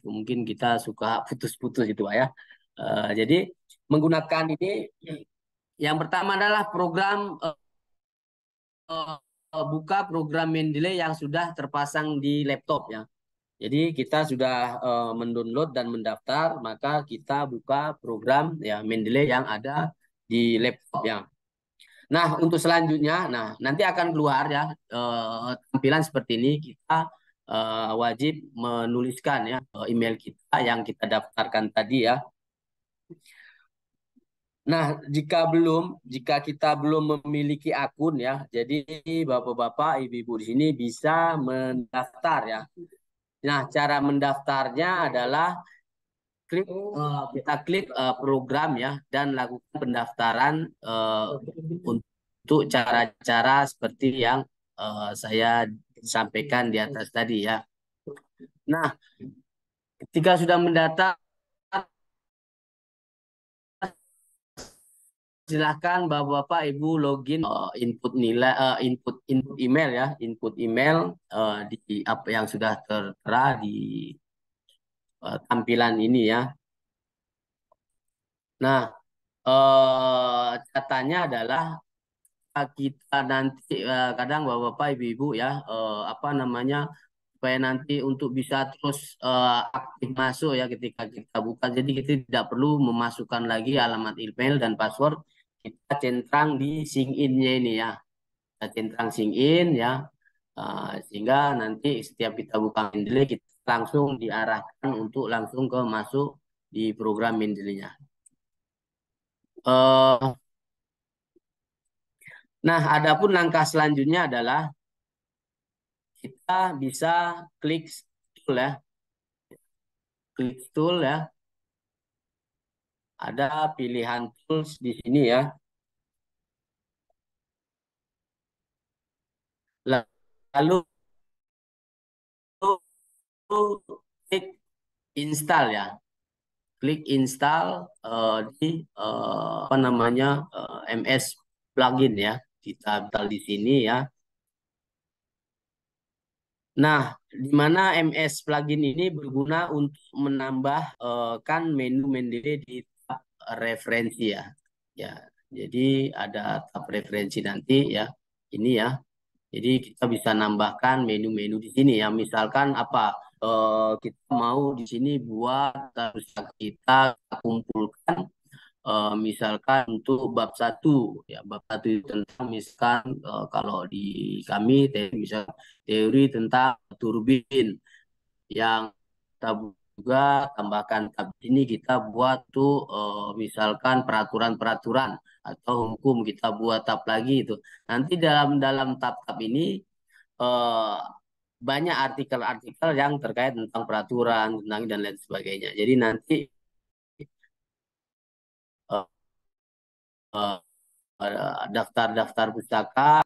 mungkin kita suka putus-putus itu Pak ya. Jadi menggunakan ini yang pertama adalah program buka program Mendeley yang sudah terpasang di laptop ya. Jadi kita sudah mendownload dan mendaftar, maka kita buka program ya Mendeley yang ada di laptop ya. Nah, untuk selanjutnya, nah nanti akan keluar ya tampilan seperti ini. Kita wajib menuliskan ya email kita yang kita daftarkan tadi ya. Nah, jika kita belum memiliki akun ya, jadi bapak-bapak, ibu-ibu di sini bisa mendaftar ya. Nah, cara mendaftarnya adalah kita klik program ya dan lakukan pendaftaran untuk cara-cara seperti yang saya sampaikan di atas tadi ya. Nah, ketika sudah mendaftar, silahkan bapak-bapak ibu login input nilai input email ya, input email di apa yang sudah tertera di tampilan ini ya. Nah, catatannya adalah kita nanti kadang bapak-bapak ibu-ibu ya apa namanya supaya nanti untuk bisa terus aktif masuk ya ketika kita buka, jadi kita tidak perlu memasukkan lagi alamat email dan password, kita centang di sign in-nya ini ya, kita centang sign in ya, sehingga nanti setiap kita buka Mendeley kita langsung diarahkan untuk langsung ke masuk di program Mendeley-nya. Nah, adapun langkah selanjutnya adalah kita bisa klik tool ya. Klik tool ya. Ada pilihan tools di sini ya. Lalu klik install ya. Klik install di apa namanya MS plugin ya. Kita install di sini ya. Nah, di mana MS plugin ini berguna untuk menambah kan menu Mendeley di tab referensi ya. Ya, jadi ada tab referensi nanti ya. Ini ya. Jadi kita bisa nambahkan menu-menu di sini ya. Misalkan apa kita mau di sini buat harus kita kumpulkan misalkan untuk bab satu ya, bab satu tentang misalkan kalau di kami misal teori tentang turbin yang kita juga tambahkan tab ini, kita buat tuh misalkan peraturan-peraturan atau hukum kita buat tab lagi itu. Nanti dalam dalam tab-tab ini eh, banyak artikel-artikel yang terkait tentang peraturan tentang dan lain sebagainya. Jadi nanti eh, daftar-daftar pustaka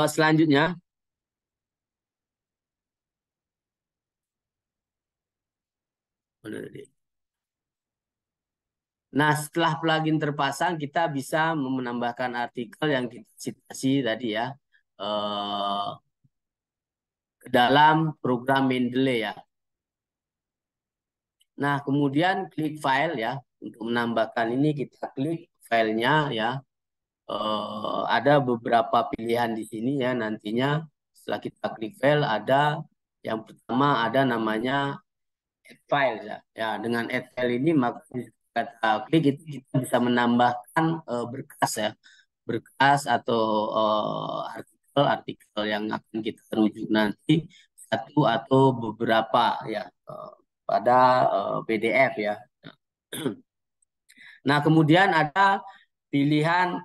selanjutnya. Nah, setelah plugin terpasang, kita bisa menambahkan artikel yang kita citasi tadi ya ke dalam program Mendeley ya. Nah, kemudian klik file ya. Untuk menambahkan ini kita klik filenya ya. Ada beberapa pilihan di sini ya nantinya. Setelah kita klik file, ada yang pertama ada namanya add file ya. Ya, dengan add file ini maka kita klik itu kita bisa menambahkan berkas ya, berkas atau artikel-artikel yang akan kita rujuk nanti satu atau beberapa ya pada PDF ya. Nah, kemudian ada pilihan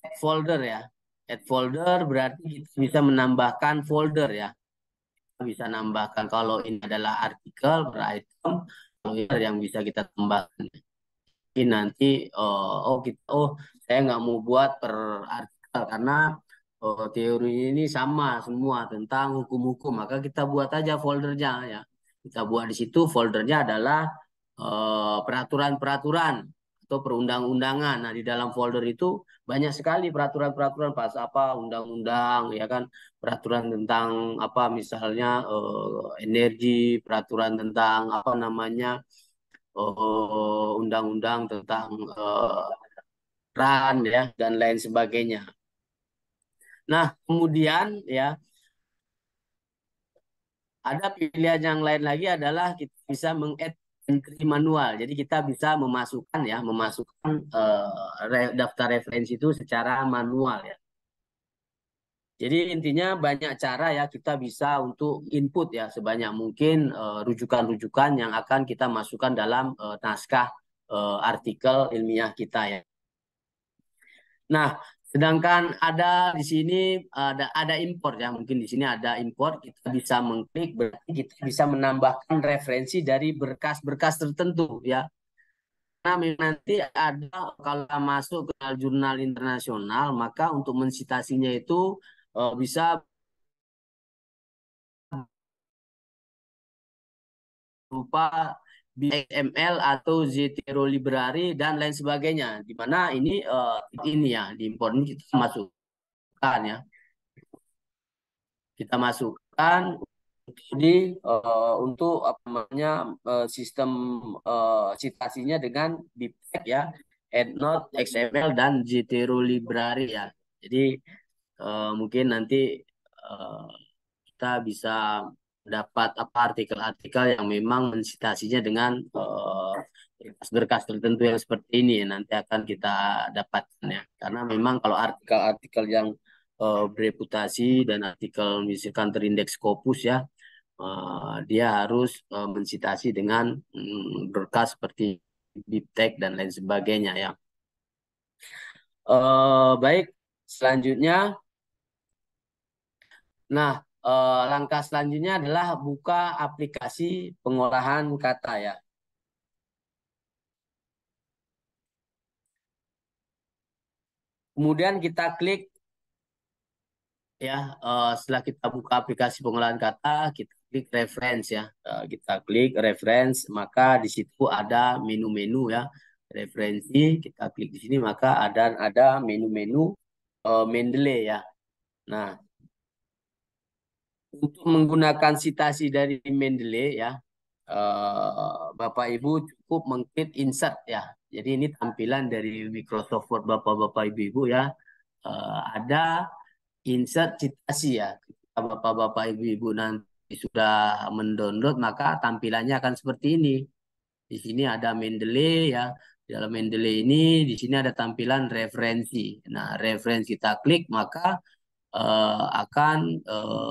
add folder ya. Add folder berarti kita bisa menambahkan folder ya. Kita bisa nambahkan kalau ini adalah artikel per item, kalau ini yang bisa kita tambahkan. Jadi nanti saya nggak mau buat per artikel karena teori ini sama semua tentang hukum-hukum, maka kita buat aja foldernya ya. Kita buat di situ foldernya adalah peraturan-peraturan atau perundang-undangan. Nah, di dalam folder itu banyak sekali peraturan-peraturan pas apa undang-undang ya kan, peraturan tentang apa misalnya energi, peraturan tentang apa namanya undang-undang tentang RAN ya dan lain sebagainya. Nah, kemudian ya ada pilihan yang lain lagi adalah kita bisa meng-add entry manual. Jadi kita bisa memasukkan ya, memasukkan daftar referensi itu secara manual ya. Jadi intinya banyak cara ya kita bisa untuk input ya sebanyak mungkin rujukan-rujukan yang akan kita masukkan dalam naskah artikel ilmiah kita ya. Nah, sedangkan ada di sini ada import ya, mungkin di sini ada import, kita bisa mengklik berarti kita bisa menambahkan referensi dari berkas-berkas tertentu ya. Nah, nanti ada kalau masuk ke jurnal internasional, maka untuk mensitasinya itu bisa berupa XML atau Zotero Library dan lain sebagainya. Di mana ini ya di import ini kita masukkan ya. Kita masukkan untuk apa namanya sistem citasinya dengan BibTeX ya, EndNote, XML dan Zotero Library ya. Jadi mungkin nanti uh, kita bisa dapat apa artikel-artikel yang memang mensitasinya dengan berkas-berkas tertentu yang seperti ini nanti akan kita dapatkan ya. Karena memang kalau artikel-artikel yang bereputasi dan artikel misalkan terindeks Scopus ya, dia harus mensitasi dengan berkas seperti BibTeX dan lain sebagainya ya. Baik, selanjutnya, nah langkah selanjutnya adalah buka aplikasi pengolahan kata ya. Kemudian kita klik ya, setelah kita buka aplikasi pengolahan kata, kita klik reference ya. Kita klik reference, maka di situ ada menu-menu ya. Referensi, kita klik di sini maka ada menu-menu Mendeley ya. Nah, untuk menggunakan citasi dari Mendeley ya, Bapak Ibu cukup mengklik insert ya. Jadi ini tampilan dari Microsoft Word Bapak-bapak Ibu-ibu ya. Ada insert citasi ya. Ketika Bapak-bapak Ibu-ibu nanti sudah mendownload maka tampilannya akan seperti ini. Di sini ada Mendeley ya. Di dalam Mendeley ini di sini ada tampilan referensi. Nah, referensi kita klik maka akan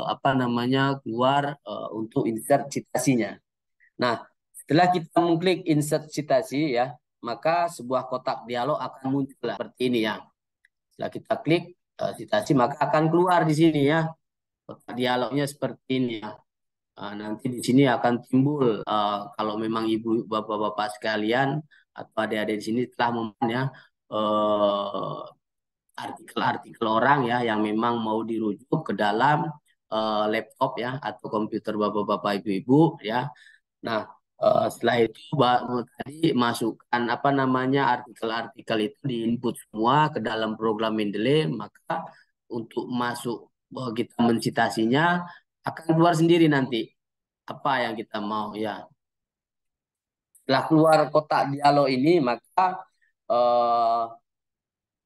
apa namanya keluar untuk insert citasinya. Nah, setelah kita mengklik insert citasi ya, maka sebuah kotak dialog akan muncul seperti ini ya. Setelah kita klik citasi maka akan keluar di sini ya. Kotak dialognya seperti ini ya. Nanti di sini akan timbul kalau memang ibu bapak-bapak sekalian atau adik-adik di sini telah mempunyai artikel-artikel orang ya yang memang mau dirujuk ke dalam laptop ya atau komputer bapak-bapak ibu-ibu ya. Nah, setelah itu tadi masukkan apa namanya artikel-artikel itu diinput semua ke dalam program Mendeley, maka untuk masuk kita mencitasinya akan keluar sendiri nanti apa yang kita mau ya. Setelah keluar kotak dialog ini, maka eh,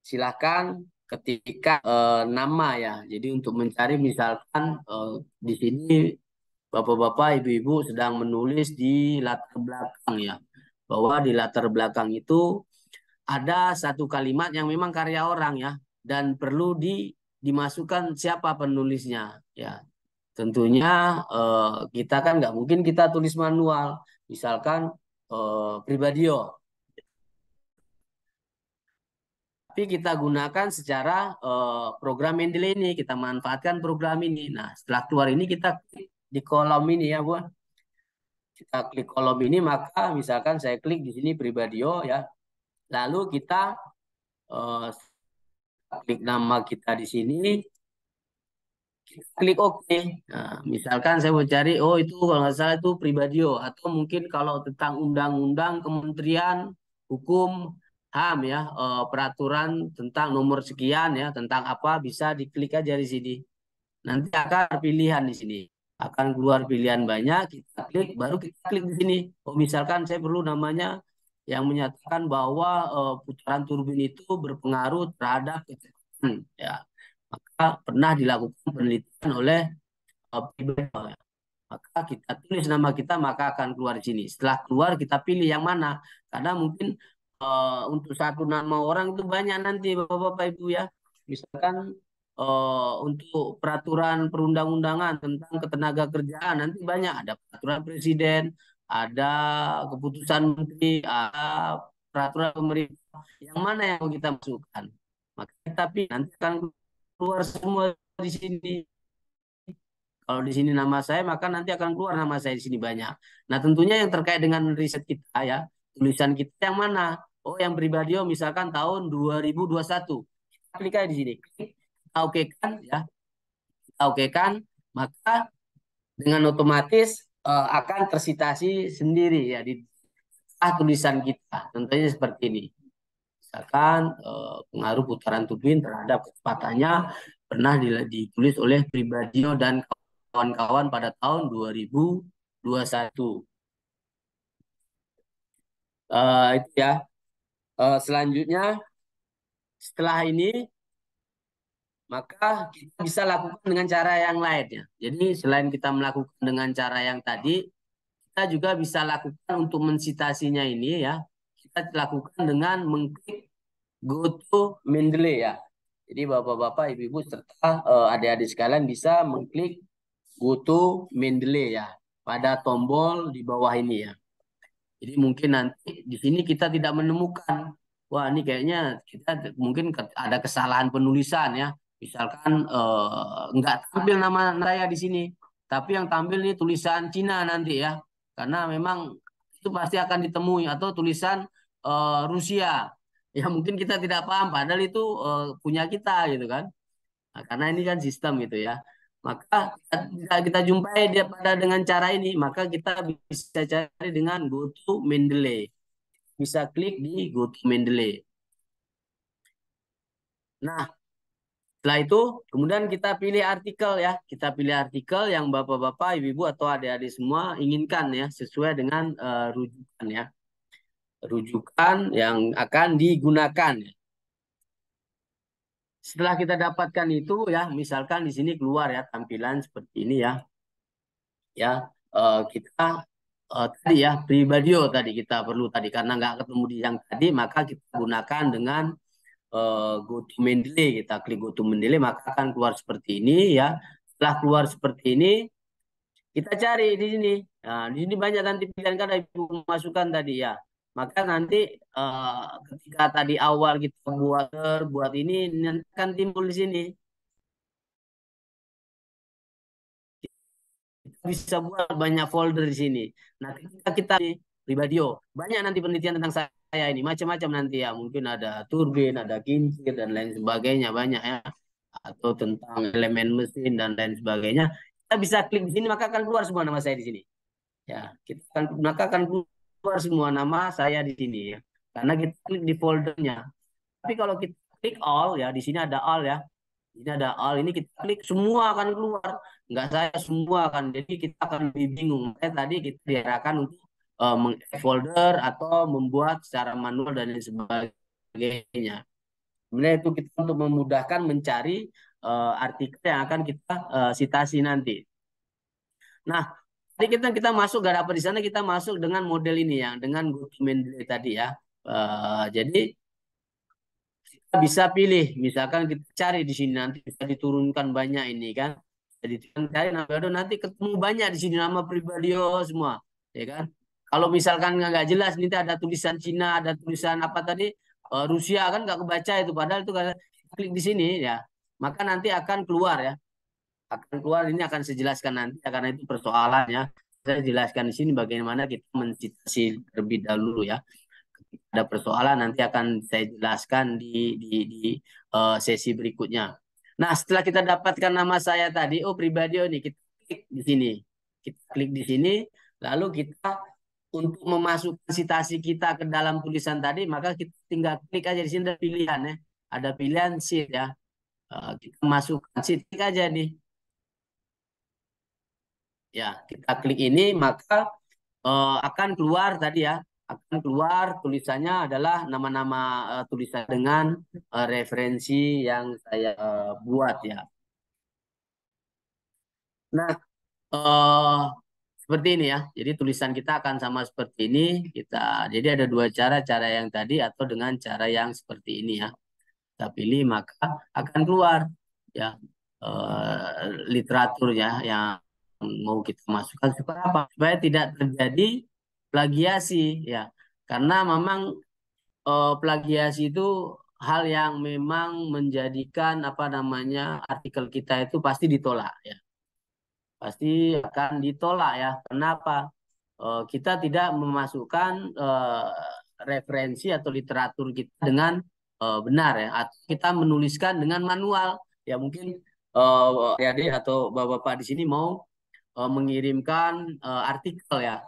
silakan ketika nama ya. Jadi untuk mencari misalkan di sini bapak-bapak, ibu-ibu sedang menulis di latar belakang ya. Bahwa di latar belakang itu ada satu kalimat yang memang karya orang ya dan perlu dimasukkan siapa penulisnya ya. Tentunya kita kan nggak mungkin kita tulis manual. Misalkan Pribadio. Tapi kita gunakan secara program Mendeley ini, kita manfaatkan program ini. Nah, setelah keluar ini kita klik di kolom ini ya, Bu. Kita klik kolom ini, maka misalkan saya klik di sini Pribadio ya. Lalu kita uh, klik nama kita di sini, klik OK. Nah, misalkan saya mau cari, oh itu kalau nggak salah itu Pribadio. Atau mungkin kalau tentang undang-undang Kementerian Hukum HAM ya, peraturan tentang nomor sekian ya, tentang apa bisa diklik aja di sini. Nanti akan pilihan di sini. Akan keluar pilihan banyak, kita klik, baru kita klik di sini. Oh, misalkan saya perlu namanya yang menyatakan bahwa putaran turbin itu berpengaruh terhadap kecepatan ya. Maka pernah dilakukan penelitian oleh PIBEO ya. Maka kita tulis nama kita maka akan keluar di sini. Setelah keluar kita pilih yang mana. Karena mungkin untuk satu nama orang itu banyak nanti Bapak-Bapak Ibu ya. Misalkan untuk peraturan perundang-undangan tentang ketenaga kerjaan nanti banyak, ada peraturan presiden, ada keputusan menteri, ada peraturan pemerintah. Yang mana yang mau kita masukkan? Maka tapi nanti akan keluar semua di sini. Kalau di sini nama saya, maka nanti akan keluar nama saya di sini banyak. Nah, tentunya yang terkait dengan riset kita ya, tulisan kita yang mana? Oh, yang pribadi, misalkan tahun 2021. Kita klik aja di sini. Kita oke kan ya. Kita oke kan, maka dengan otomatis akan tersitasi sendiri ya di tulisan kita. Tentunya seperti ini. Misalkan pengaruh putaran turbin terhadap kecepatannya pernah ditulis oleh Pribadio dan kawan-kawan pada tahun 2021. Itu ya. Selanjutnya, setelah ini, maka kita bisa lakukan dengan cara yang lain ya. Jadi selain kita melakukan dengan cara yang tadi, kita juga bisa lakukan untuk mensitasinya ini ya. Kita lakukan dengan mengklik go to Mendeley ya. Jadi bapak-bapak, ibu-ibu serta adik-adik sekalian bisa mengklik go to Mendeley ya pada tombol di bawah ini ya. Jadi mungkin nanti di sini kita tidak menemukan, wah ini kayaknya kita mungkin ada kesalahan penulisan ya. Misalkan nggak tampil nama saya di sini, tapi yang tampil ini tulisan Cina nanti ya, karena memang itu pasti akan ditemui atau tulisan Rusia. Ya mungkin kita tidak paham, padahal itu punya kita gitu kan. Nah, karena ini kan sistem gitu ya. Maka kita jumpai dia pada dengan cara ini, maka kita bisa cari dengan go to Mendeley. Bisa klik di go to Mendeley. Nah, setelah itu kemudian kita pilih artikel ya. Kita pilih artikel yang Bapak-bapak, Ibu-ibu atau adik-adik semua inginkan ya, sesuai dengan rujukan ya. Rujukan yang akan digunakan ya. Setelah kita dapatkan itu ya, misalkan di sini keluar ya tampilan seperti ini ya. Ya, kita tadi ya Pribadio tadi kita perlu tadi karena nggak ketemu di yang tadi maka kita gunakan dengan GoTo Mendeley, kita klik GoTo Mendeley maka akan keluar seperti ini ya. Setelah keluar seperti ini kita cari di sini. Nah, di sini banyak nanti pilihan kan ibu masukkan tadi ya. Maka nanti ketika tadi awal kita buat ini nanti akan timbul di sini. Kita bisa buat banyak folder di sini. Nah, ketika kita di Pribadio, banyak nanti penelitian tentang saya ini, macam-macam nanti ya. Mungkin ada turbin, ada kincir, dan lain sebagainya, banyak ya. Atau tentang elemen mesin, dan lain sebagainya. Kita bisa klik di sini, maka akan keluar semua nama saya di sini. Ya, maka akan keluar semua nama saya di sini ya. Karena kita klik di foldernya. Tapi kalau kita klik all ya, di sini ada all ya. Ini ada all ini kita klik semua akan keluar. Enggak saya semua akan. Jadi kita akan lebih bingung. Makanya tadi kita diarahkan untuk folder atau membuat secara manual dan lain sebagainya. Sebenarnya itu kita untuk memudahkan mencari artikel yang akan kita citasi nanti. Nah, tadi kita masuk gak dapat di sana kita masuk dengan model ini ya, dengan GoToMendeley tadi ya. Jadi kita bisa pilih, misalkan kita cari di sini nanti bisa diturunkan banyak ini kan. Jadi cari nama nanti ketemu banyak di sini nama pribadi semua, ya kan. Kalau misalkan nggak jelas nanti ada tulisan Cina, ada tulisan apa tadi Rusia kan nggak kebaca itu, padahal itu kalau klik di sini ya, maka nanti akan keluar ya, akan keluar ini akan saya jelaskan nanti karena itu persoalannya. Saya jelaskan di sini bagaimana kita mencitasi terlebih dahulu ya. Ada persoalan nanti akan saya jelaskan di sesi berikutnya. Nah, setelah kita dapatkan nama saya tadi, oh pribadi ini kita klik di sini. Kita klik di sini, lalu kita untuk memasukkan citasi kita ke dalam tulisan tadi, maka kita tinggal klik aja di sini ada pilihan ya. Ada pilihan sheet ya. Kita masukkan sheet, klik aja nih. Ya, kita klik ini maka akan keluar tadi ya. Akan keluar tulisannya adalah nama-nama tulisan dengan referensi yang saya buat ya. Nah, eh seperti ini ya. Jadi tulisan kita akan sama seperti ini. Jadi ada dua cara, cara yang tadi atau dengan cara yang seperti ini ya. Kita pilih maka akan keluar ya literaturnya yang mau kita masukkan supaya apa? Supaya tidak terjadi plagiasi ya. Karena memang plagiasi itu hal yang memang menjadikan apa namanya artikel kita itu pasti ditolak ya. Pasti akan ditolak ya. Kenapa? Kita tidak memasukkan referensi atau literatur kita dengan benar ya. Atau kita menuliskan dengan manual. Ya mungkin adik atau bapak-bapak di sini mau mengirimkan artikel ya.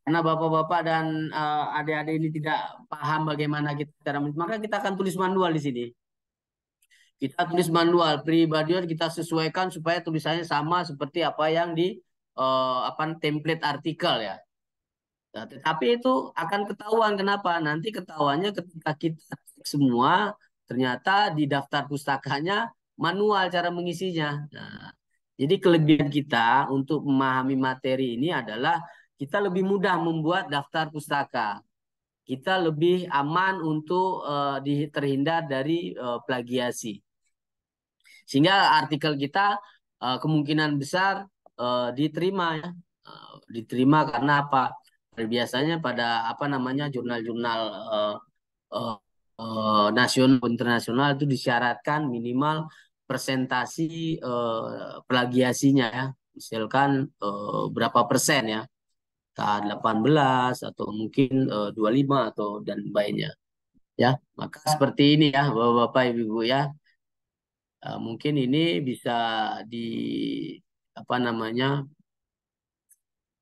Karena bapak-bapak dan adik-adik ini tidak paham bagaimana kita cara maka kita akan tulis manual di sini. Kita tulis manual pribadian kita sesuaikan supaya tulisannya sama seperti apa yang di apa template artikel ya. Nah, tetapi itu akan ketahuan kenapa? Nanti ketahuannya ketika kita cek semua ternyata di daftar pustakanya manual cara mengisinya. Nah, jadi kelebihan kita untuk memahami materi ini adalah kita lebih mudah membuat daftar pustaka. Kita lebih aman untuk terhindar dari plagiasi. Sehingga artikel kita kemungkinan besar diterima ya. Diterima karena apa? Biasanya pada apa namanya jurnal-jurnal uh, nasional internasional itu disyaratkan minimal presentasi plagiasinya ya. Misalkan berapa persen ya. 18 atau mungkin 25 atau dan lainnya ya. Maka seperti ini ya Bapak-bapak Ibu ya. Mungkin ini bisa di apa namanya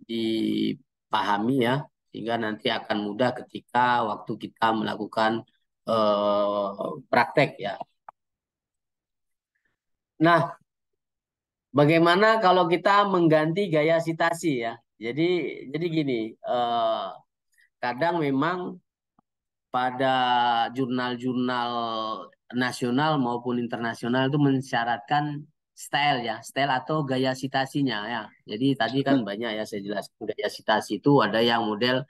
dipahami ya sehingga nanti akan mudah ketika waktu kita melakukan praktek ya. Nah, bagaimana kalau kita mengganti gaya sitasi ya? Jadi gini, kadang memang pada jurnal-jurnal nasional maupun internasional itu mensyaratkan style ya, style atau gaya citasinya ya. Jadi tadi kan banyak ya saya jelaskan gaya citasi itu ada yang model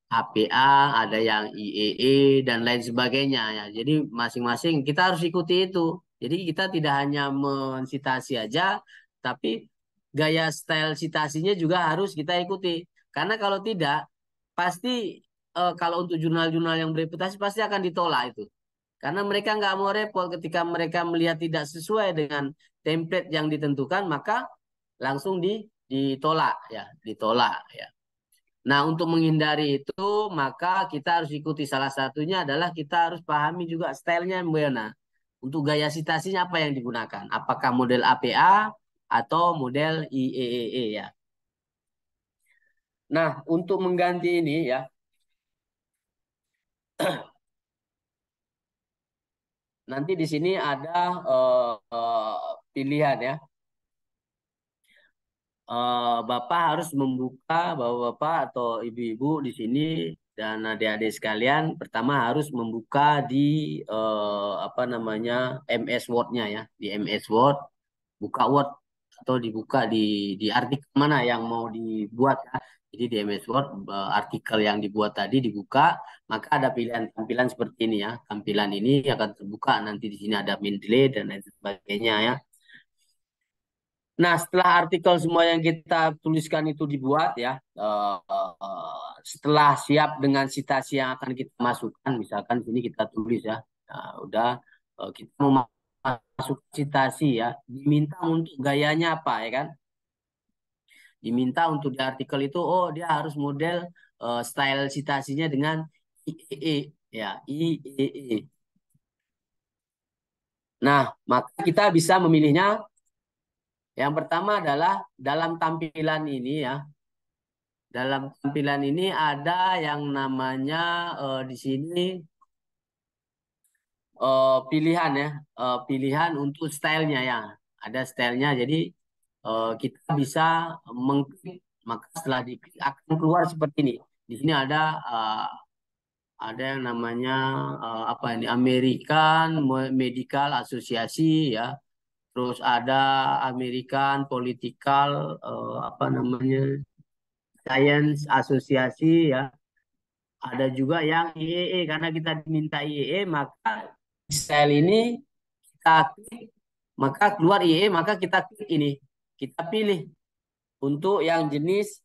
APA, ada yang IEE dan lain sebagainya ya. Jadi masing-masing kita harus ikuti itu. Jadi kita tidak hanya mensitasi aja, tapi gaya style citasinya juga harus kita ikuti. Karena kalau tidak, pasti kalau untuk jurnal-jurnal yang bereputasi pasti akan ditolak itu. Karena mereka nggak mau repot ketika mereka melihat tidak sesuai dengan template yang ditentukan, maka langsung ditolak ya, ditolak ya. Nah, untuk menghindari itu, maka kita harus ikuti salah satunya adalah kita harus pahami juga stylenya Mbak. Untuk gaya citasinya apa yang digunakan? Apakah model APA atau model IEEE ya? Nah, untuk mengganti ini ya, nanti di sini ada pilihan ya. Bapak harus membuka, bapak-bapak atau ibu-ibu di sini dan adik-adik sekalian, pertama harus membuka di apa namanya MS Word-nya ya, di MS Word, buka Word atau dibuka di artikel mana yang mau dibuat ya. Jadi di MS Word artikel yang dibuat tadi dibuka, maka ada pilihan tampilan seperti ini ya. Tampilan ini akan terbuka nanti di sini ada Mendeley dan lain sebagainya ya. Nah, setelah artikel semua yang kita tuliskan itu dibuat ya, setelah siap dengan citasi yang akan kita masukkan, misalkan sini kita tulis ya, udah kita mau masuk citasi ya, diminta untuk gayanya apa ya kan? Diminta untuk di artikel itu, oh dia harus model style citasinya dengan IEE ya, IEE. Nah, maka kita bisa memilihnya. Yang pertama adalah dalam tampilan ini ya. Dalam tampilan ini ada yang namanya di sini pilihan ya, pilihan untuk stylenya ya. Ada stylenya, jadi kita bisa mengklik, maka setelah diklik akan keluar seperti ini. Di sini ada yang namanya apa ini, American Medical Associasi ya. Terus ada American Political apa namanya, Science Associasi ya. Ada juga yang IEE, karena kita diminta IEE, maka style ini kita klik, maka keluar IEE, maka kita klik ini. Kita pilih untuk yang jenis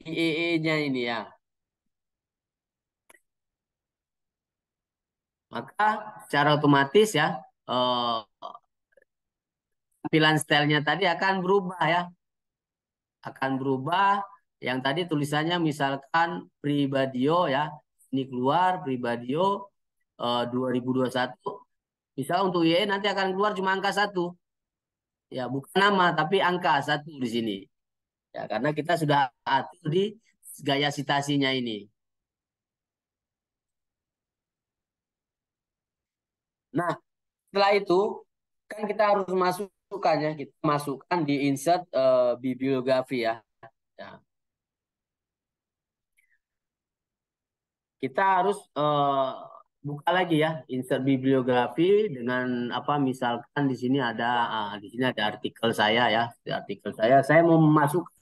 IEE-nya ini ya. Maka secara otomatis ya eh, tampilan stylenya tadi akan berubah ya. Akan berubah. Yang tadi tulisannya misalkan Pribadio ya. Ini keluar Pribadio 2021. Misal untuk IE nanti akan keluar cuma angka satu. Ya, bukan nama tapi angka satu di sini. Ya, karena kita sudah atur di gaya citasinya ini. Nah, setelah itu kan kita harus masukkan ya, kita masukkan di insert bibliografi ya. Ya, kita harus buka lagi ya insert bibliografi dengan apa, misalkan di sini ada di sini ada artikel saya ya. Di artikel saya mau memasukkan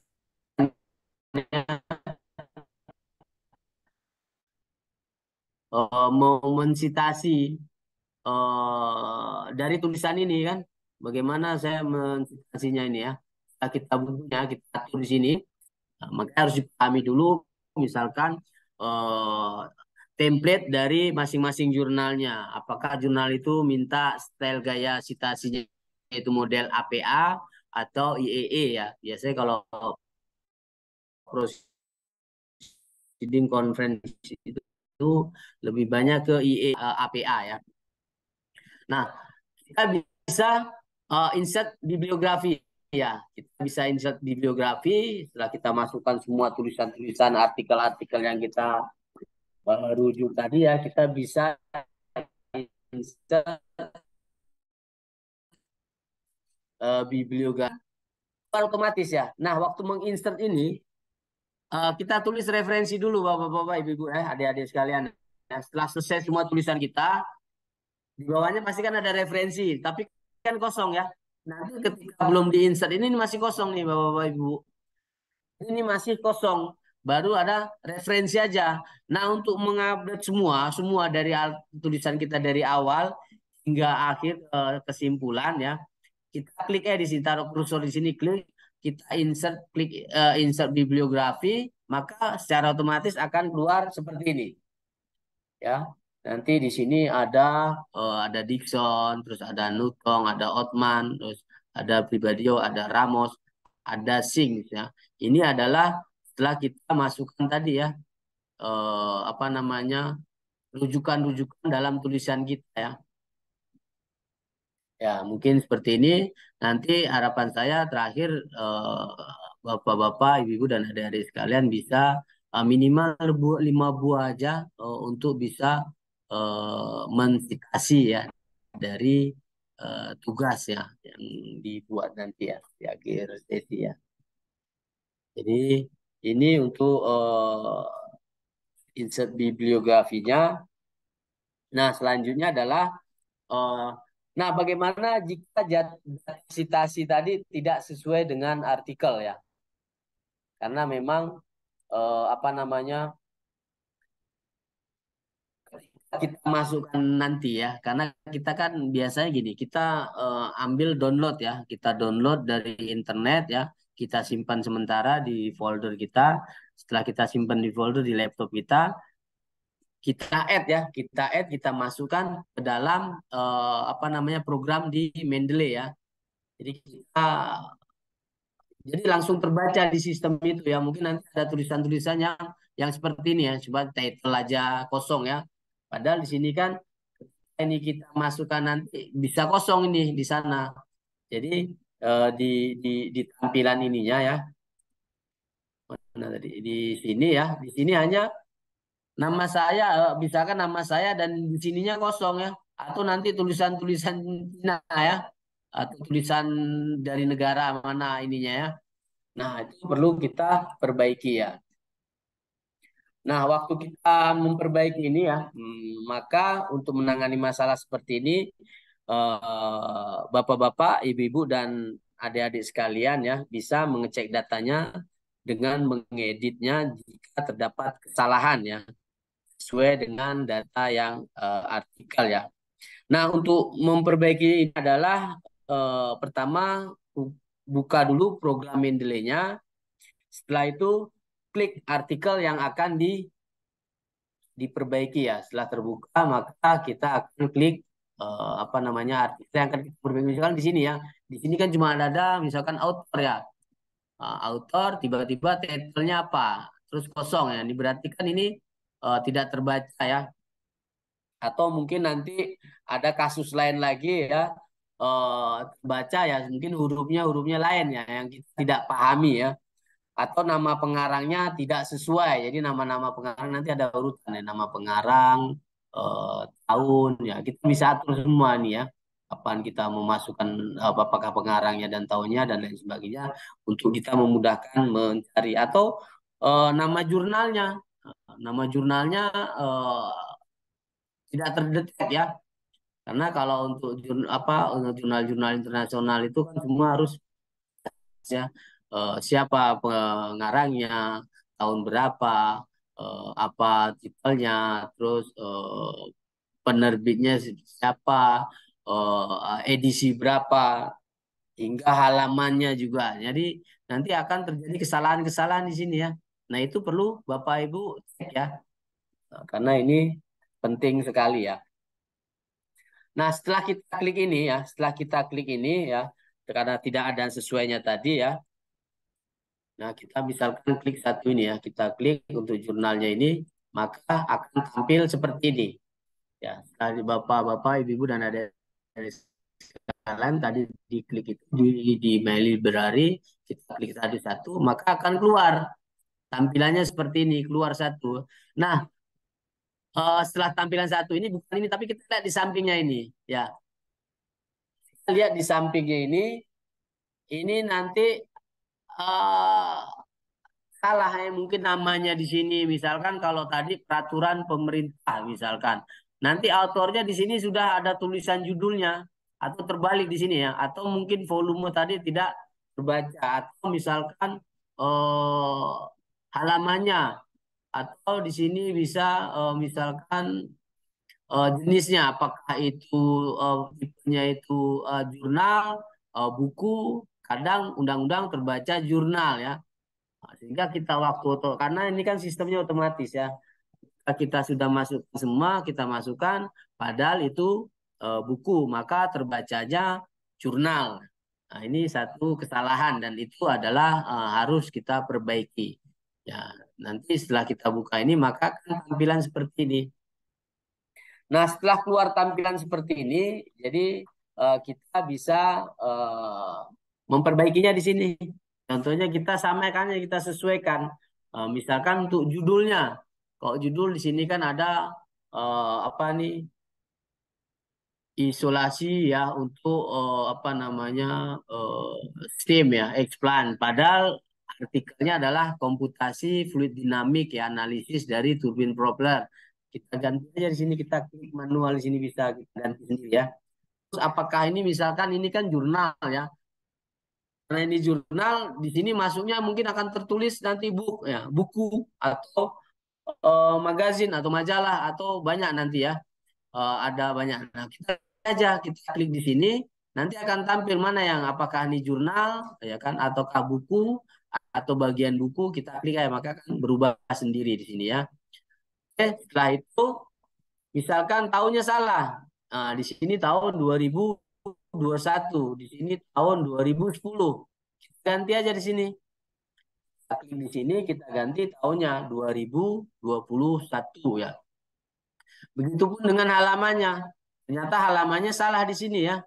mau mensitasi dari tulisan ini kan. Bagaimana saya mensitasinya ini ya. Kita butuhnya kita atur di sini. Nah, maka harus dipahami dulu misalkan eh, template dari masing-masing jurnalnya. Apakah jurnal itu minta style gaya citasinya itu model APA atau IEE ya. Biasanya kalau proceeding conference itu lebih banyak ke IE APA ya. Nah, kita bisa insert bibliografi ya. Kita bisa insert bibliografi setelah kita masukkan semua tulisan-tulisan artikel-artikel yang kita rujuk tadi ya, kita bisa insert bibliografi otomatis ya. Nah, waktu menginsert ini kita tulis referensi dulu Bapak-bapak, Ibu-ibu adik-adik sekalian. Nah, setelah selesai semua tulisan kita, di bawahnya pasti kan ada referensi, tapi kan kosong ya. Nanti ketika belum diinsert ini masih kosong nih Bapak-bapak Ibu. Ini masih kosong, baru ada referensi aja. Nah, untuk mengupdate semua dari tulisan kita dari awal hingga akhir kesimpulan ya, kita klik di sini, taruh kursor di sini, klik, kita insert, klik insert bibliografi, maka secara otomatis akan keluar seperti ini ya. Nanti di sini ada Dixon, terus ada Nutong, ada Otman, terus ada Pribadio, ada Ramos, ada Singh ya. Ini adalah setelah kita masukkan tadi ya apa namanya, rujukan-rujukan dalam tulisan kita ya. Ya, mungkin seperti ini. Nanti harapan saya terakhir eh, Bapak-bapak, Ibu-ibu dan adik-adik sekalian bisa minimal 5 buah aja untuk bisa mensitasi ya dari tugas ya yang dibuat nanti ya di akhir sesi ya. Jadi ini untuk insert bibliografinya. Nah, selanjutnya adalah eh, nah, bagaimana jika citasi tadi tidak sesuai dengan artikel ya? Karena memang apa namanya, kita masukkan nanti ya, karena kita kan biasanya gini, kita ambil download ya, kita download dari internet ya, kita simpan sementara di folder kita. Setelah kita simpan di folder di laptop kita, kita add ya, kita masukkan ke dalam apa namanya, program di Mendeley ya. Jadi kita Jadi langsung terbaca di sistem itu ya. Mungkin nanti ada tulisan-tulisan yang seperti ini ya. Coba title aja kosong ya. Padahal di sini kan ini kita masukkan nanti bisa kosong ini di sana. Jadi di tampilan ininya ya, Mana tadi di sini ya, di sini hanya nama saya, misalkan nama saya dan di sininya kosong ya, atau nanti tulisan-tulisan Cina ya, atau tulisan dari negara mana ininya ya. Nah, itu perlu kita perbaiki ya. Nah, waktu kita memperbaiki ini ya, maka untuk menangani masalah seperti ini, bapak-bapak, ibu-ibu, dan adik-adik sekalian ya, bisa mengecek datanya dengan mengeditnya jika terdapat kesalahan ya, sesuai dengan data yang artikel ya. Nah, untuk memperbaiki ini adalah pertama buka dulu program Mendeley-nya. Setelah itu klik artikel yang akan diperbaiki ya. Setelah terbuka maka kita akan klik apa namanya artikel yang akan kita perbaiki. Misalkan di sini ya. Di sini kan cuma ada misalkan author ya. Author tiba-tiba title-nya apa? Terus kosong ya. Ini berarti kan ini tidak terbaca ya. Atau mungkin nanti ada kasus lain lagi ya, baca ya mungkin hurufnya lain ya yang kita tidak pahami ya, atau nama pengarangnya tidak sesuai, jadi nama-nama pengarang nanti ada urutan ya, nama pengarang, eh, tahun ya, kita bisa atur semua nih ya, kapan kita memasukkan apakah pengarangnya dan tahunnya dan lain sebagainya untuk kita memudahkan mencari, atau nama jurnalnya, nama jurnalnya eh, tidak terdetek ya. Karena kalau untuk untuk jurnal-jurnal internasional itu kan semua harus ya, siapa pengarangnya, tahun berapa, apa titelnya, terus penerbitnya siapa, edisi berapa, hingga halamannya juga. Jadi nanti akan terjadi kesalahan-kesalahan di sini ya. Nah, itu perlu Bapak Ibu cek ya, karena ini penting sekali ya. Nah, setelah kita klik ini ya, karena tidak ada sesuainya tadi ya. Nah, kita misalkan klik satu ini ya, kita klik untuk jurnalnya ini, maka akan tampil seperti ini. Ya, tadi Bapak-bapak, Ibu-ibu dan ada sekalian tadi diklik itu di My Library, kita klik tadi satu, maka akan keluar tampilannya seperti ini, keluar satu. Nah, setelah tampilan satu ini bukan ini, tapi kita lihat di sampingnya ini, ya. Kita lihat di sampingnya ini nanti eh, salah ya mungkin namanya di sini. Misalkan kalau tadi peraturan pemerintah misalkan. Nanti autornya di sini sudah ada tulisan judulnya atau terbalik di sini ya, atau mungkin volume tadi tidak terbaca, atau misalkan eh, halamannya, atau di sini bisa misalkan jenisnya apakah itu tipenya itu jurnal, buku, kadang undang-undang terbaca jurnal ya. Nah, sehingga kita waktu karena ini kan sistemnya otomatis ya. Kita sudah masukkan semua, kita masukkan, padahal itu buku, maka terbacanya jurnal. Nah, ini satu kesalahan dan itu adalah harus kita perbaiki. Ya, nanti setelah kita buka ini maka kan tampilan seperti ini. Nah, setelah keluar tampilan seperti ini, jadi kita bisa memperbaikinya di sini. Contohnya kita samakan, ya kita sesuaikan. Misalkan untuk judulnya, kalau judul di sini kan ada apa nih, isolasi ya untuk apa namanya STEAM ya, explant. Padahal artikelnya adalah komputasi fluid dinamik ya, analisis dari turbin propeller. Kita ganti aja di sini, kita klik manual di sini bisa kita ganti sendiri ya. Terus apakah ini misalkan ini kan jurnal ya. Karena ini jurnal, di sini masuknya mungkin akan tertulis nanti buku ya, buku atau magazin atau majalah atau banyak nanti ya. Ada banyak. Nah, kita klik di sini, nanti akan tampil mana yang apakah ini jurnal ya kan ataukah buku atau bagian buku, kita klik ya maka akan berubah sendiri di sini ya. Oke, setelah itu misalkan tahunnya salah. Nah, di sini tahun 2021, di sini tahun 2010. Kita ganti aja di sini. Kita klik di sini, kita ganti tahunnya 2021 ya. Begitupun dengan halamannya. Ternyata halamannya salah di sini ya.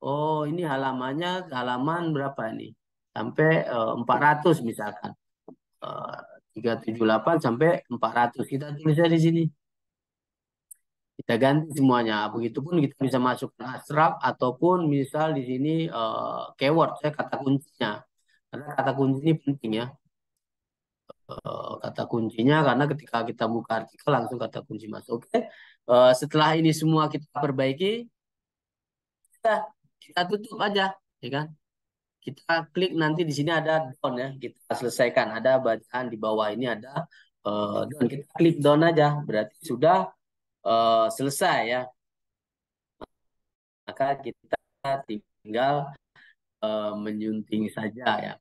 Oh, ini halamannya halaman berapa ini? Sampai 400 misalkan. eh, 378 sampai 400 kita tulisnya di sini. Kita ganti semuanya. Begitupun kita bisa masukkan abstrak ataupun misal di sini keyword, saya kata kuncinya. Karena kata kunci ini penting ya. Kata kuncinya karena ketika kita buka artikel langsung kata kunci masuk. Oke. Setelah ini semua kita perbaiki, kita tutup aja, ya kan? Kita klik nanti di sini ada down ya, kita selesaikan. Ada bacaan di bawah ini ada down. Kita klik down aja, berarti sudah selesai ya. Maka kita tinggal menyunting saja ya.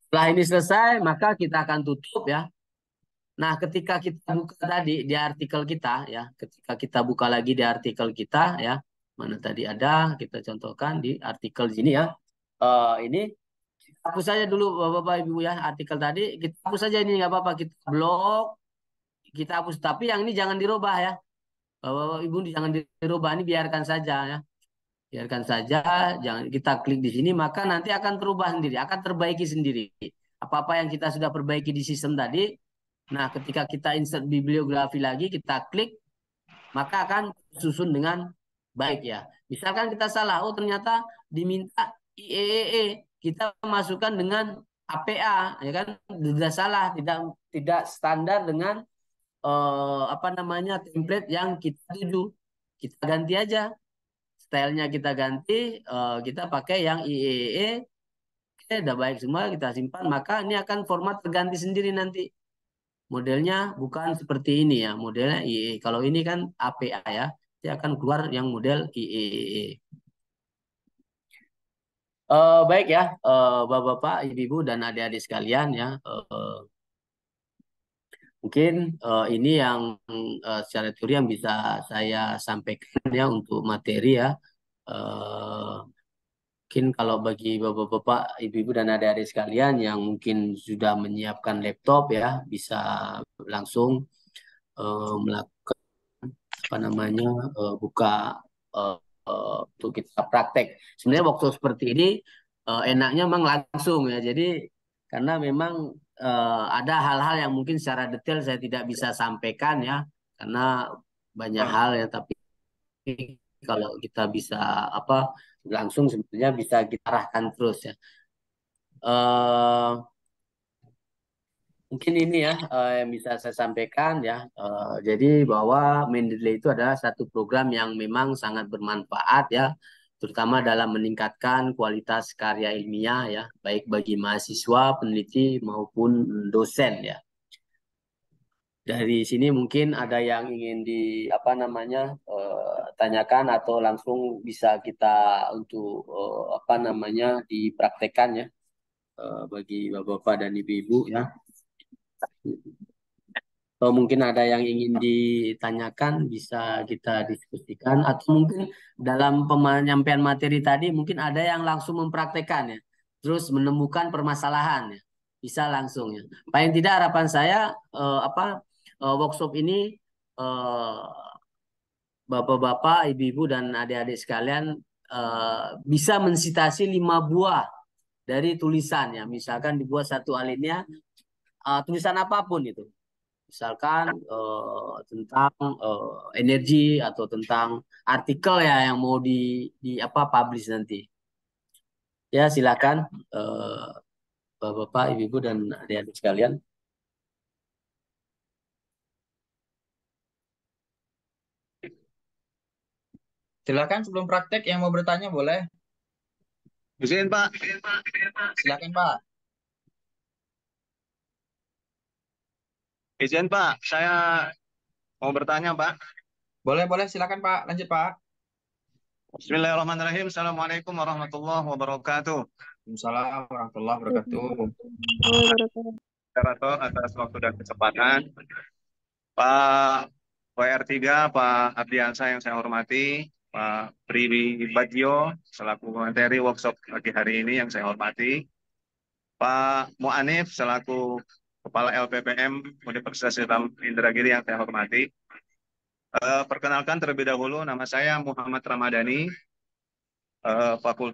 Setelah ini selesai, maka kita akan tutup ya. Nah, ketika kita buka tadi di artikel kita ya, ketika kita buka lagi di artikel kita ya, mana tadi ada, kita contohkan di artikel di sini ya. Ini kita hapus saja dulu Bapak Ibu ya, artikel tadi kita hapus saja ini nggak apa-apa, kita blok, kita hapus. Tapi yang ini jangan dirubah ya, Bapak Ibu jangan dirubah, ini biarkan saja ya. Biarkan saja, jangan kita klik di sini, maka nanti akan terubah sendiri, akan terbaiki sendiri. Apa-apa yang kita sudah perbaiki di sistem tadi, nah ketika kita insert bibliografi lagi, kita klik, maka akan susun dengan baik ya. Misalkan kita salah, oh ternyata diminta IEEE, kita masukkan dengan APA, ya kan? Sudah salah, tidak standar dengan apa namanya template yang kita tuju. Kita ganti aja stylenya, kita ganti, kita pakai yang IEEE. Oke, udah baik semua, kita simpan, maka ini akan format terganti sendiri nanti. Modelnya bukan seperti ini ya, modelnya IEEE. Kalau ini kan APA ya, dia akan keluar yang model IEEE. Baik ya, Bapak-bapak, Ibu-ibu, dan adik-adik sekalian ya. Mungkin ini yang secara teori yang bisa saya sampaikan ya untuk materi ya. Eh, Mungkin kalau bagi bapak-bapak, ibu-ibu dan adik-adik sekalian yang mungkin sudah menyiapkan laptop ya, bisa langsung melakukan apa namanya buka eh, untuk kita praktek. Sebenarnya waktu seperti ini enaknya memang langsung ya. Jadi karena memang ada hal-hal yang mungkin secara detail saya tidak bisa sampaikan ya, karena banyak hal ya. Tapi kalau kita bisa apa langsung sebenarnya bisa kita arahkan terus ya. Eh, Mungkin ini ya yang bisa saya sampaikan ya. Jadi bahwa Mendeley itu adalah satu program yang memang sangat bermanfaat ya, terutama dalam meningkatkan kualitas karya ilmiah ya, baik bagi mahasiswa, peneliti maupun dosen ya. Dari sini mungkin ada yang ingin di apa namanya tanyakan atau langsung bisa kita untuk apa namanya dipraktekkan ya bagi bapak-bapak dan ibu-ibu ya. Atau mungkin ada yang ingin ditanyakan, bisa kita diskusikan. Atau mungkin dalam penyampaian materi tadi, mungkin ada yang langsung mempraktekkan ya. Terus menemukan permasalahan ya. Bisa langsung ya. Paling tidak harapan saya, workshop ini, eh, Bapak-bapak, Ibu-ibu, dan adik-adik sekalian, bisa mensitasi 5 buah dari tulisan ya. Misalkan dibuat satu alinea, tulisan apapun itu. Misalkan tentang energi atau tentang artikel ya yang mau di apa publish nanti. Ya silakan eh, Bapak, Ibu, dan adik-adik sekalian. Silakan sebelum praktek yang mau bertanya boleh. Izin Pak, Silakan Pak. izin Pak, saya mau bertanya Pak. Boleh boleh silakan Pak. Lanjut Pak. Bismillahirrahmanirrahim. Assalamualaikum warahmatullahi wabarakatuh. Waalaikumsalam warahmatullahi wabarakatuh. Moderator atas waktu dan kesempatan. Pak WR3, Pak Abdiansa yang saya hormati, Pak Priwi Badjo selaku materi workshop pagi hari ini yang saya hormati, Pak Mu'anif selaku Kepala LPPM Universitas Islam Indragiri yang saya hormati. Perkenalkan terlebih dahulu, nama saya Muhammad Ramadhani,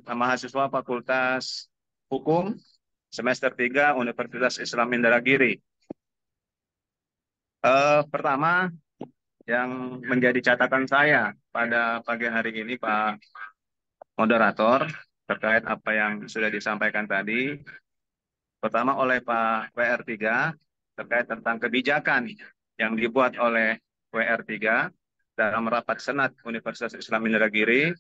mahasiswa Fakultas Hukum semester 3 Universitas Islam Indragiri. Pertama, yang menjadi catatan saya pada pagi hari ini, Pak Moderator, terkait apa yang sudah disampaikan tadi, pertama oleh Pak WR3, terkait tentang kebijakan yang dibuat oleh WR3 dalam rapat Senat Universitas Islam Indragiri,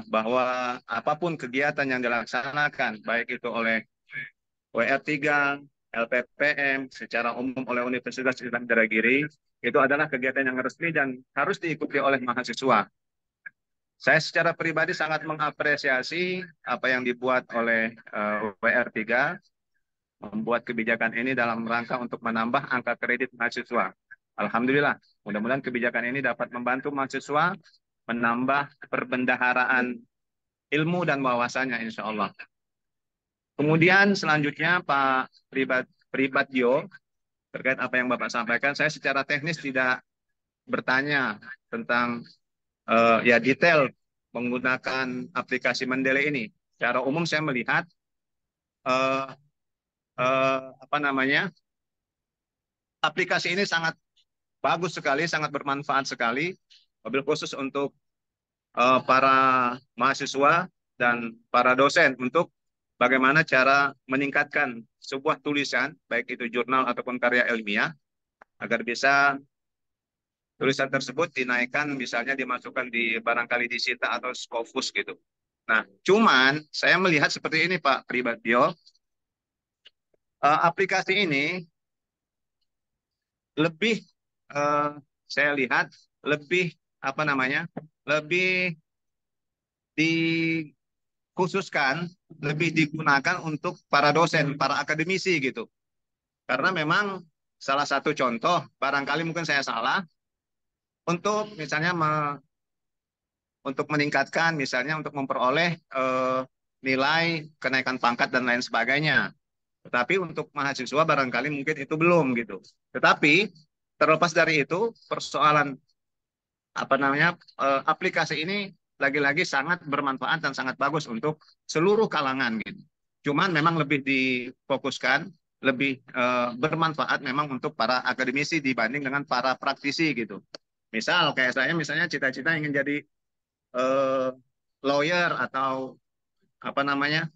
bahwa apapun kegiatan yang dilaksanakan, baik itu oleh WR3, LPPM, secara umum oleh Universitas Islam Indragiri, itu adalah kegiatan yang resmi dan harus diikuti oleh mahasiswa. Saya secara pribadi sangat mengapresiasi apa yang dibuat oleh WR3, membuat kebijakan ini dalam rangka untuk menambah angka kredit mahasiswa. Alhamdulillah, mudah-mudahan kebijakan ini dapat membantu mahasiswa menambah perbendaharaan ilmu dan wawasannya, insya Allah. Kemudian selanjutnya Pak Pribadyo, terkait apa yang Bapak sampaikan, saya secara teknis tidak bertanya tentang ya detail menggunakan aplikasi Mendeley ini. Secara umum saya melihat eh, apa namanya, aplikasi ini sangat bagus sekali, sangat bermanfaat sekali, mobil khusus untuk para mahasiswa dan para dosen untuk bagaimana cara meningkatkan sebuah tulisan, baik itu jurnal ataupun karya ilmiah, agar bisa tulisan tersebut dinaikkan, misalnya dimasukkan di barangkali di Sita atau Scopus gitu. Nah, cuman saya melihat seperti ini Pak Pribadyo, aplikasi ini lebih saya lihat lebih apa namanya, lebih dikhususkan, lebih digunakan untuk para dosen, para akademisi gitu. Karena memang salah satu contoh, barangkali mungkin saya salah, untuk misalnya untuk meningkatkan, misalnya untuk memperoleh nilai kenaikan pangkat dan lain sebagainya. Tetapi untuk mahasiswa barangkali mungkin itu belum gitu. Tetapi terlepas dari itu, persoalan apa namanya, aplikasi ini lagi-lagi sangat bermanfaat dan sangat bagus untuk seluruh kalangan gitu. Cuman memang lebih difokuskan, lebih bermanfaat memang untuk para akademisi dibanding dengan para praktisi gitu. Misal kayak saya misalnya cita-cita ingin jadi lawyer atau apa namanya,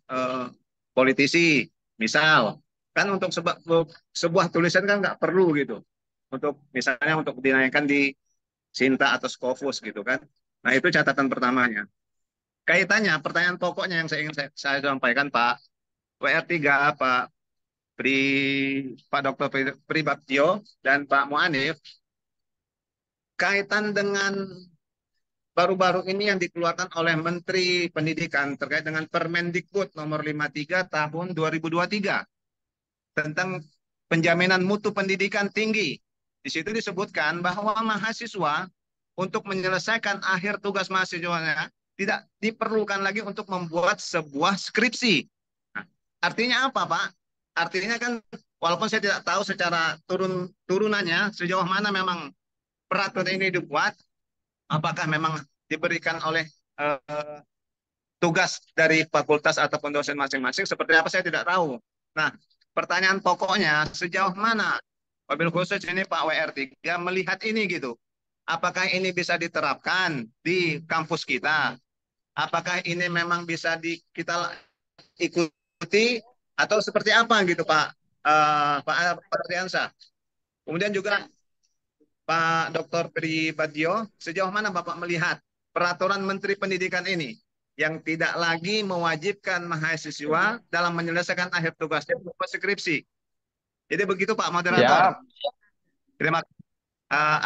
politisi misal, kan untuk sebuah tulisan kan nggak perlu gitu untuk misalnya untuk dinaikkan di Sinta atau Scopus gitu kan. Nah itu catatan pertamanya. Kaitannya pertanyaan pokoknya yang saya sampaikan Pak WR3, Pri, Pak Dr. Pribabtio dan Pak Muanif, kaitan dengan baru-baru ini yang dikeluarkan oleh Menteri Pendidikan terkait dengan Permendikbud nomor 53 tahun 2023 tentang penjaminan mutu pendidikan tinggi. Di situ disebutkan bahwa mahasiswa untuk menyelesaikan akhir tugas mahasiswanya tidak diperlukan lagi untuk membuat sebuah skripsi. Nah, artinya apa, Pak? Artinya kan walaupun saya tidak tahu secara turunannya sejauh mana memang peraturan ini dibuat, apakah memang diberikan oleh tugas dari fakultas ataupun dosen masing-masing, seperti apa saya tidak tahu. Nah, pertanyaan pokoknya sejauh mana mobil khusus ini Pak WR3 melihat ini gitu. Apakah ini bisa diterapkan di kampus kita? Apakah ini memang bisa kita ikuti atau seperti apa gitu Pak Ardiansa. Kemudian juga Pak Dr. Pribadyo, sejauh mana Bapak melihat peraturan Menteri Pendidikan ini yang tidak lagi mewajibkan mahasiswa dalam menyelesaikan akhir tugasnya berupa skripsi. Jadi begitu Pak Moderator. Siap. Terima kasih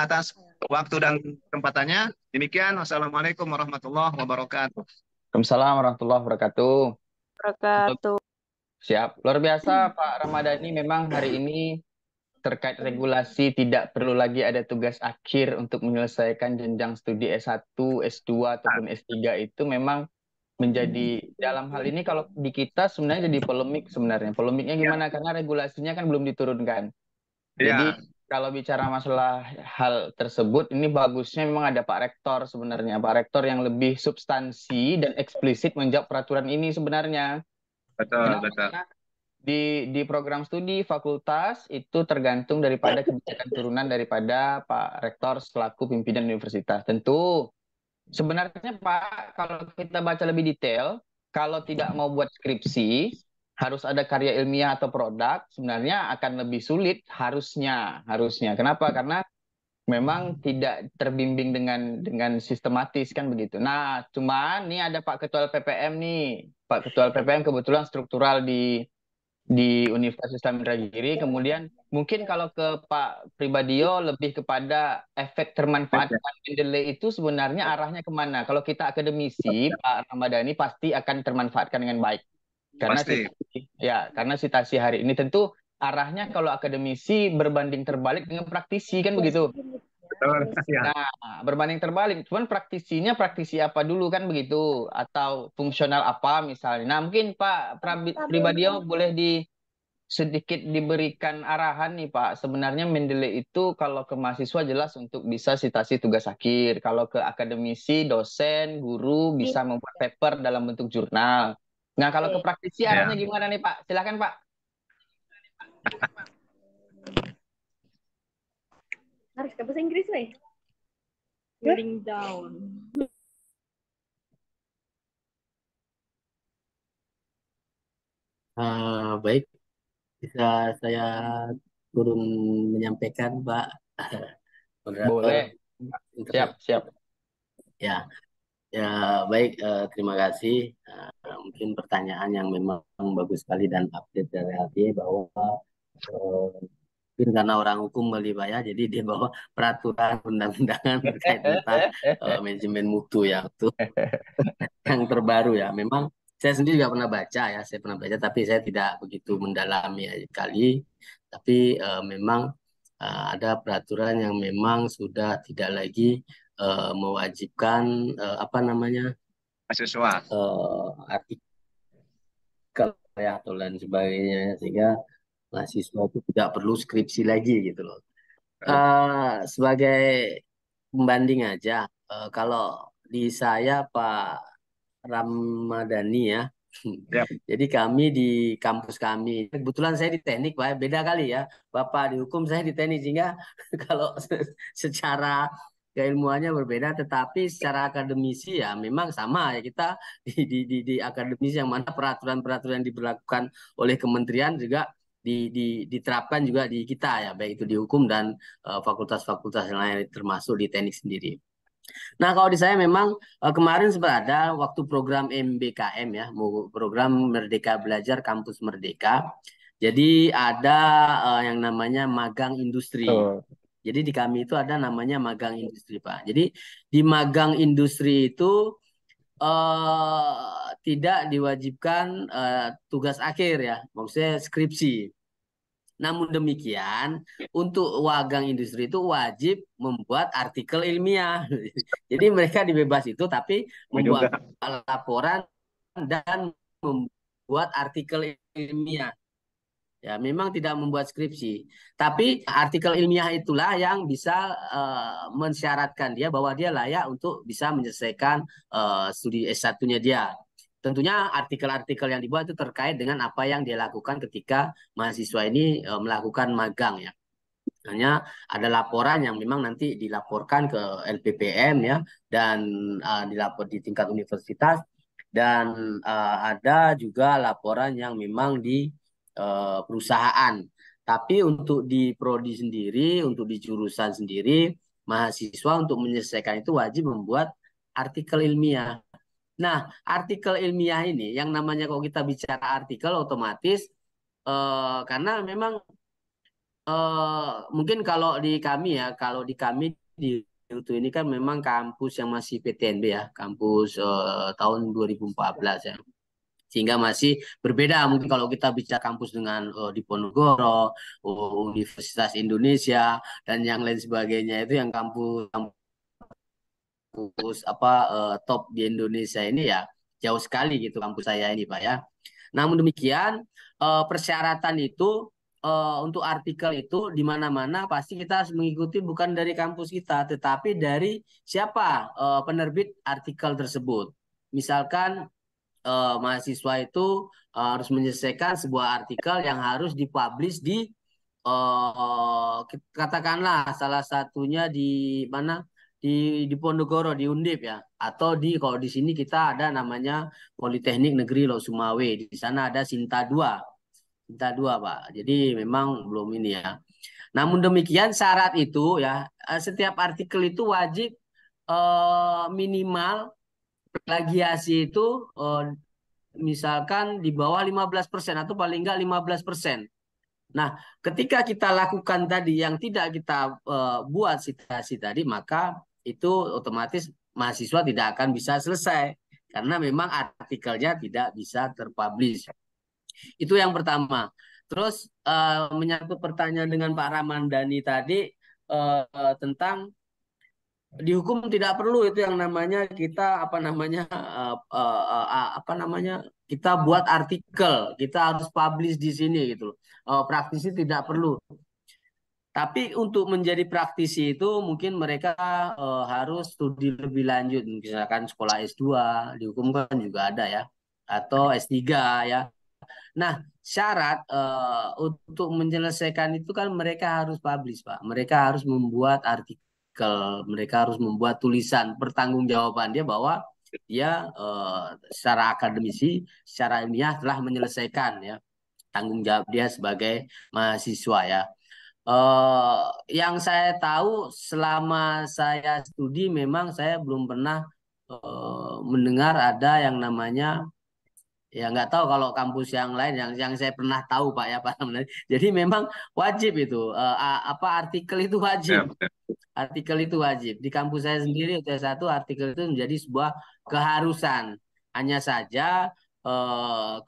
atas waktu dan kesempatannya. Demikian, wassalamualaikum warahmatullahi wabarakatuh. Waalaikumsalam warahmatullahi wabarakatuh. Wabarakatuh. Siap. Luar biasa Pak Ramadhani, memang hari ini terkait regulasi tidak perlu lagi ada tugas akhir untuk menyelesaikan jenjang studi S1, S2 ataupun S3 itu memang menjadi, dalam hal ini kalau di kita sebenarnya jadi polemik sebenarnya. Polemiknya gimana? Karena regulasinya kan belum diturunkan. Jadi Ya, kalau bicara masalah hal tersebut, ini bagusnya memang ada Pak Rektor sebenarnya. Pak Rektor yang lebih substansi dan eksplisit menjawab peraturan ini sebenarnya. betul, Kenapa? betul. Karena di program studi fakultas itu tergantung daripada kebijakan turunan daripada Pak Rektor selaku pimpinan universitas. Tentu sebenarnya Pak, kalau kita baca lebih detail, kalau tidak mau buat skripsi, harus ada karya ilmiah atau produk, sebenarnya akan lebih sulit harusnya. Kenapa? Karena memang tidak terbimbing dengan sistematis kan begitu. Nah, cuman nih ada Pak Ketua LPPM nih. Pak Ketua LPPM kebetulan struktural di Universitas Islam Indragiri. Kemudian mungkin kalau ke Pak Pribadio lebih kepada efek termanfaatkan Mendeley itu sebenarnya arahnya kemana? Kalau kita akademisi, Pak Ramadhani pasti akan termanfaatkan dengan baik. Pasti. Karena situasi hari ini tentu arahnya kalau akademisi berbanding terbalik dengan praktisi kan begitu. Betul. Ya. Nah, berbanding terbalik. Cuman praktisinya praktisi apa dulu kan begitu atau fungsional apa misalnya. Nah, mungkin Pak Pribadio boleh sedikit diberikan arahan nih Pak. Sebenarnya Mendeley itu kalau ke mahasiswa jelas untuk bisa citasi tugas akhir. Kalau ke akademisi, dosen, guru bisa membuat paper dalam bentuk jurnal. Nah, kalau ke praktisi arahnya gimana nih Pak? Silakan Pak. Harus ke bahasa Inggris nih. Feeling down. Baik, bisa saya turun menyampaikan, Pak moderator. Boleh. Siap. Ya, ya baik. Terima kasih. Mungkin pertanyaan yang memang bagus sekali dan update dari LT bahwa mungkin karena orang hukum kali Pak ya, jadi dia bawa peraturan undang-undangan terkait tentang manajemen mutu ya, itu yang terbaru ya. Memang saya sendiri juga pernah baca ya, saya pernah baca, tapi saya tidak begitu mendalami ya, kali. Tapi memang ada peraturan yang memang sudah tidak lagi mewajibkan apa namanya Mahasiswa. artikel ya atau lain sebagainya, sehingga mahasiswa itu tidak perlu skripsi lagi gitu loh. Sebagai pembanding aja, kalau di saya Pak Ramadhani ya. Ya. Jadi kami di kampus kami, kebetulan saya di teknik Pak, beda kali ya. Bapak di hukum, saya di teknik, sehingga kalau secara keilmuannya berbeda, tetapi secara akademisi ya memang sama ya, kita di akademisi yang mana peraturan-peraturan yang diberlakukan oleh kementerian juga diterapkan juga di kita ya, baik itu di hukum dan fakultas-fakultas yang lain termasuk di teknik sendiri. Nah, kalau di saya memang kemarin sempat ada waktu program MBKM ya, program Merdeka Belajar Kampus Merdeka. Jadi ada yang namanya magang industri. Jadi di kami itu ada namanya magang industri, Pak. Jadi di magang industri itu tidak diwajibkan tugas akhir ya, maksudnya skripsi. Namun demikian, untuk magang industri itu wajib membuat artikel ilmiah. Jadi mereka dibebas itu, tapi membuat laporan dan membuat artikel ilmiah. Ya, memang tidak membuat skripsi. Tapi artikel ilmiah itulah yang bisa mensyaratkan dia bahwa dia layak untuk bisa menyelesaikan studi S1-nya dia. Tentunya artikel-artikel yang dibuat itu terkait dengan apa yang dia lakukan ketika mahasiswa ini melakukan magang ya. Hanya ada laporan yang memang nanti dilaporkan ke LPPM ya, dan dilapor di tingkat universitas, dan ada juga laporan yang memang di perusahaan. Tapi untuk di prodi sendiri, untuk di jurusan sendiri, mahasiswa untuk menyelesaikan itu wajib membuat artikel ilmiah. Nah, artikel ilmiah ini yang namanya kalau kita bicara artikel otomatis karena memang mungkin kalau di kami ya, kalau di kami di itu ini kan memang kampus yang masih PTNB ya, kampus tahun 2014 ya. Sehingga masih berbeda mungkin kalau kita bicara kampus dengan Diponegoro, Universitas Indonesia dan yang lain sebagainya, itu yang kampus apa top di Indonesia ini ya jauh sekali gitu kampus saya ini Pak ya. Namun demikian persyaratan itu untuk artikel itu di mana-mana pasti kita harus mengikuti bukan dari kampus kita tetapi dari siapa penerbit artikel tersebut. Misalkan mahasiswa itu harus menyelesaikan sebuah artikel yang harus dipublish di katakanlah salah satunya di mana di Ponorogo di Undip ya atau kalau di sini kita ada namanya Politeknik Negeri Lok Sumawe di sana ada Sinta 2 Pak. Jadi memang belum ini ya. Namun demikian syarat itu ya setiap artikel itu wajib minimal plagiasi itu misalkan di bawah 15% atau paling enggak 15%. Nah, ketika kita lakukan tadi yang tidak kita buat citasi tadi, maka itu otomatis mahasiswa tidak akan bisa selesai karena memang artikelnya tidak bisa terpublish. Itu yang pertama. Terus menyangkut pertanyaan dengan Pak Ramandani tadi tentang di hukum tidak perlu itu yang namanya kita kita buat artikel, kita harus publish di sini gitu. Praktisi tidak perlu. Tapi untuk menjadi praktisi itu mungkin mereka harus studi lebih lanjut, misalkan sekolah S2, di hukum kan juga ada ya, atau S3 ya. Nah, syarat untuk menyelesaikan itu kan mereka harus publish, Pak. Mereka harus membuat artikel, mereka harus membuat tulisan pertanggungjawaban dia bahwa dia secara akademisi, secara ilmiah telah menyelesaikan ya tanggung jawab dia sebagai mahasiswa ya. Yang saya tahu selama saya studi memang saya belum pernah mendengar ada yang namanya ya nggak tahu kalau kampus yang lain yang saya pernah tahu Pak ya Pak. Jadi memang wajib itu artikel itu wajib. Artikel itu wajib. Di kampus saya sendiri UTS 1 artikel itu menjadi sebuah keharusan. Hanya saja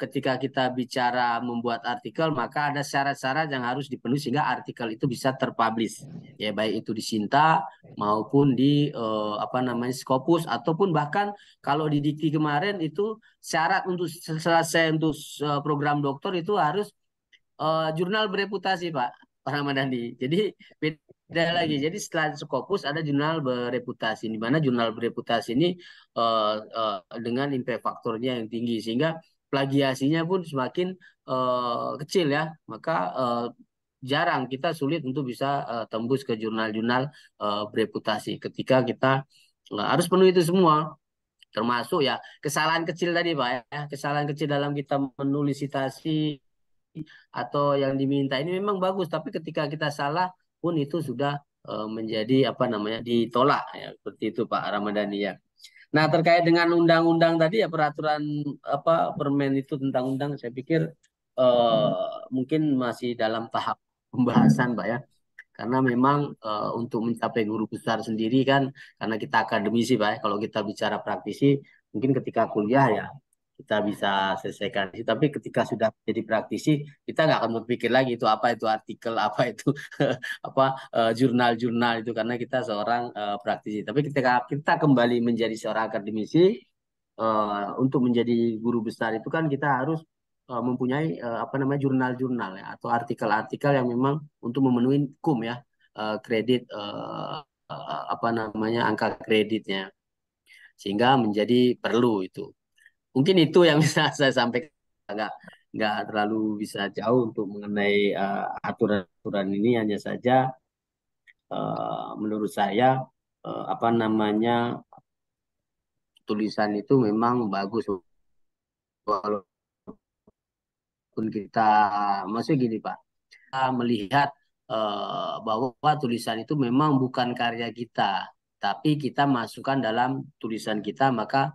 ketika kita bicara membuat artikel maka ada syarat-syarat yang harus dipenuhi sehingga artikel itu bisa terpublish. Ya baik itu di Sinta maupun di Scopus ataupun bahkan kalau di Dikti kemarin itu syarat untuk selesai untuk program doktor itu harus jurnal bereputasi Pak Ramadhani. Jadi beda lagi. Jadi setelah Scopus ada jurnal bereputasi. Di mana jurnal bereputasi ini dengan impact faktornya yang tinggi sehingga plagiasinya pun semakin kecil ya. Maka jarang kita sulit untuk bisa tembus ke jurnal-jurnal bereputasi. Ketika kita harus penuhi itu semua. Termasuk ya kesalahan kecil tadi Pak ya. Kesalahan kecil dalam kita menulis citasi atau yang diminta ini memang bagus, tapi ketika kita salah pun itu sudah menjadi ditolak ya seperti itu Pak Ramadhani ya. Nah terkait dengan undang-undang tadi ya peraturan permen itu tentang undang saya pikir mungkin masih dalam tahap pembahasan Pak ya. Karena memang untuk mencapai guru besar sendiri kan karena kita akademisi Pak ya. Kalau kita bicara praktisi mungkin ketika kuliah ya kita bisa selesaikan. Tapi ketika sudah jadi praktisi, kita nggak akan berpikir lagi itu artikel, apa itu jurnal-jurnal itu karena kita seorang praktisi. Tapi ketika kita kembali menjadi seorang akademisi, untuk menjadi guru besar itu kan kita harus mempunyai jurnal-jurnal ya atau artikel-artikel yang memang untuk memenuhi KUM ya kredit angka kreditnya sehingga menjadi perlu itu. Mungkin itu yang bisa saya sampaikan, nggak terlalu bisa jauh untuk mengenai aturan-aturan ini, hanya saja menurut saya tulisan itu memang bagus walaupun kita maksudnya gini Pak, kita melihat bahwa tulisan itu memang bukan karya kita, tapi kita masukkan dalam tulisan kita, maka